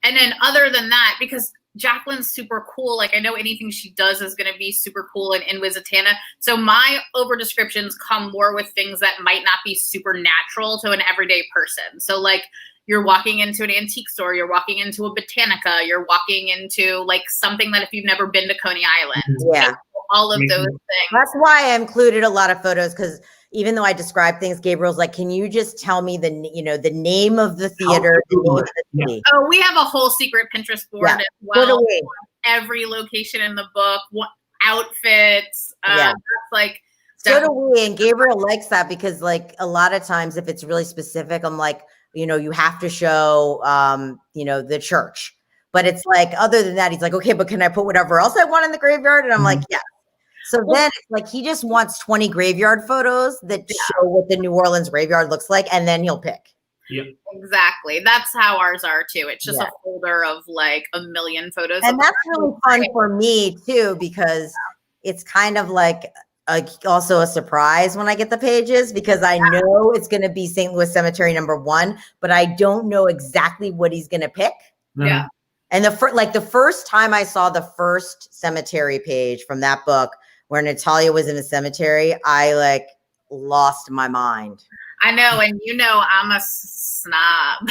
And then other than that, because Jacqueline's super cool, like I know anything she does is going to be super cool and in Wisitana. So my over descriptions come more with things that might not be supernatural to an everyday person. So like, you're walking into an antique store, you're walking into a Botanica, you're walking into like something that if you've never been to Coney Island. Yeah. All of those things. That's why I included a lot of photos, because even though I describe things, Gabriel's like, can you just tell me the name of the theater? Oh, we have a whole secret Pinterest board as well. Every location in the book, outfits. That's like. So do we, and Gabriel likes that because like a lot of times if it's really specific, I'm like, you have to show, the church. But it's like, other than that, he's like, okay, but can I put whatever else I want in the graveyard? And I'm like, yeah. So then it's like he just wants 20 graveyard photos that show what the New Orleans graveyard looks like, and then he'll pick. Yep. Exactly. That's how ours are too. It's just a folder of like a million photos. And that's really fun for me too, because it's kind of like also a surprise when I get the pages, because I know it's going to be St. Louis Cemetery #1, but I don't know exactly what he's going to pick. Yeah. And the first time I saw the first cemetery page from that book where Natalia was in a cemetery, I like lost my mind. I know, and you know I'm a snob.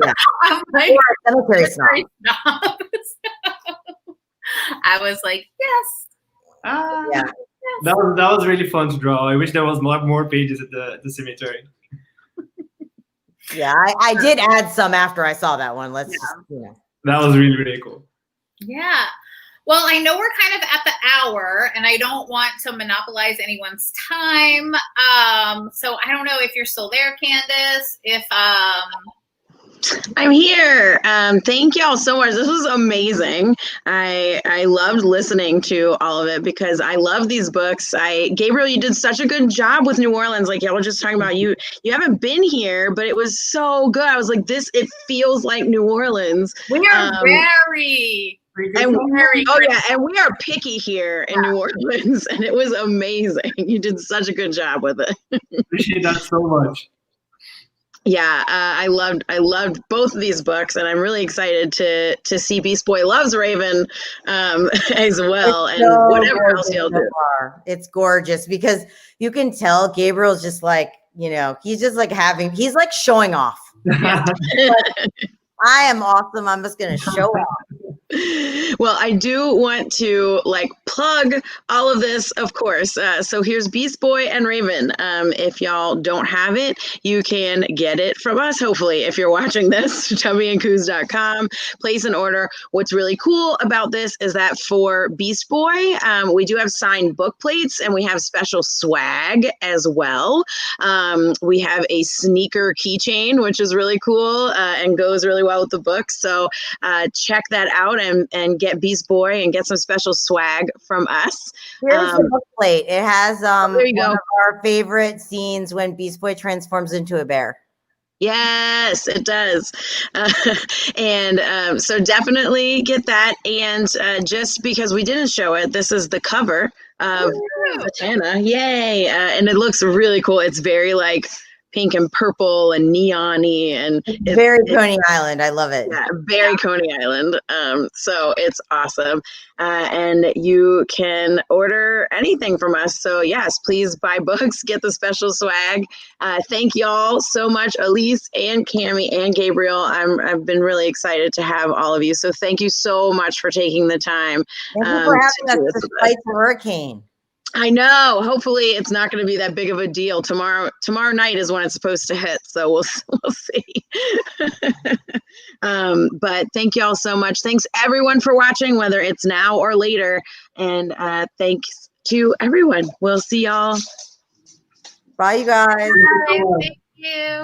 Yeah. I'm like, you're a cemetery snob. I was like, yes. Yeah. That was really fun to draw. I wish there was more pages at the cemetery. Yeah, I did add some after I saw that one. Let's just, That was really, really cool. Yeah. Well, I know we're kind of at the hour, and I don't want to monopolize anyone's time. So I don't know if you're still there, Candace. If I'm here. Thank y'all so much. This was amazing. I loved listening to all of it because I love these books. Gabriel, you did such a good job with New Orleans. Like y'all were just talking about, you haven't been here, but it was so good. I was like, it feels like New Orleans. We are very and we are picky here in New Orleans, and it was amazing. You did such a good job with it. Appreciate that so much. Yeah, I loved both of these books, and I'm really excited to see Beast Boy Loves Raven as well, and whatever else you'll do. It's gorgeous because you can tell Gabriel's just like, he's just like he's like showing off. I am awesome. I'm just going to show off. Well, I do want to plug all of this, of course. So here's Beast Boy and Raven. If y'all don't have it, you can get it from us. Hopefully, if you're watching this, tummyandcoos.com, place an order. What's really cool about this is that for Beast Boy, we do have signed book plates, and we have special swag as well. We have a sneaker keychain, which is really cool and goes really well with the book. So check that out and get Beast Boy and get some special swag from us. Here's the book plate. It has there you go. One of our favorite scenes when Beast Boy transforms into a bear. Yes, it does. So definitely get that. And just because we didn't show it, this is the cover of Satana. Yay. And it looks really cool. It's very pink and purple and neon-y, and it's very Coney Island. I love it. Yeah, very Coney Island. So it's awesome. And you can order anything from us. So yes, please buy books, get the special swag. Thank y'all so much, Alys and Kami and Gabriel. I've been really excited to have all of you. So thank you so much for taking the time. Thank you for having us despite the hurricane. I know. Hopefully it's not going to be that big of a deal. Tomorrow night is when it's supposed to hit. So we'll see. But thank you all so much. Thanks everyone for watching, whether it's now or later. And thanks to everyone. We'll see y'all. Bye, you guys. Bye. Thank you.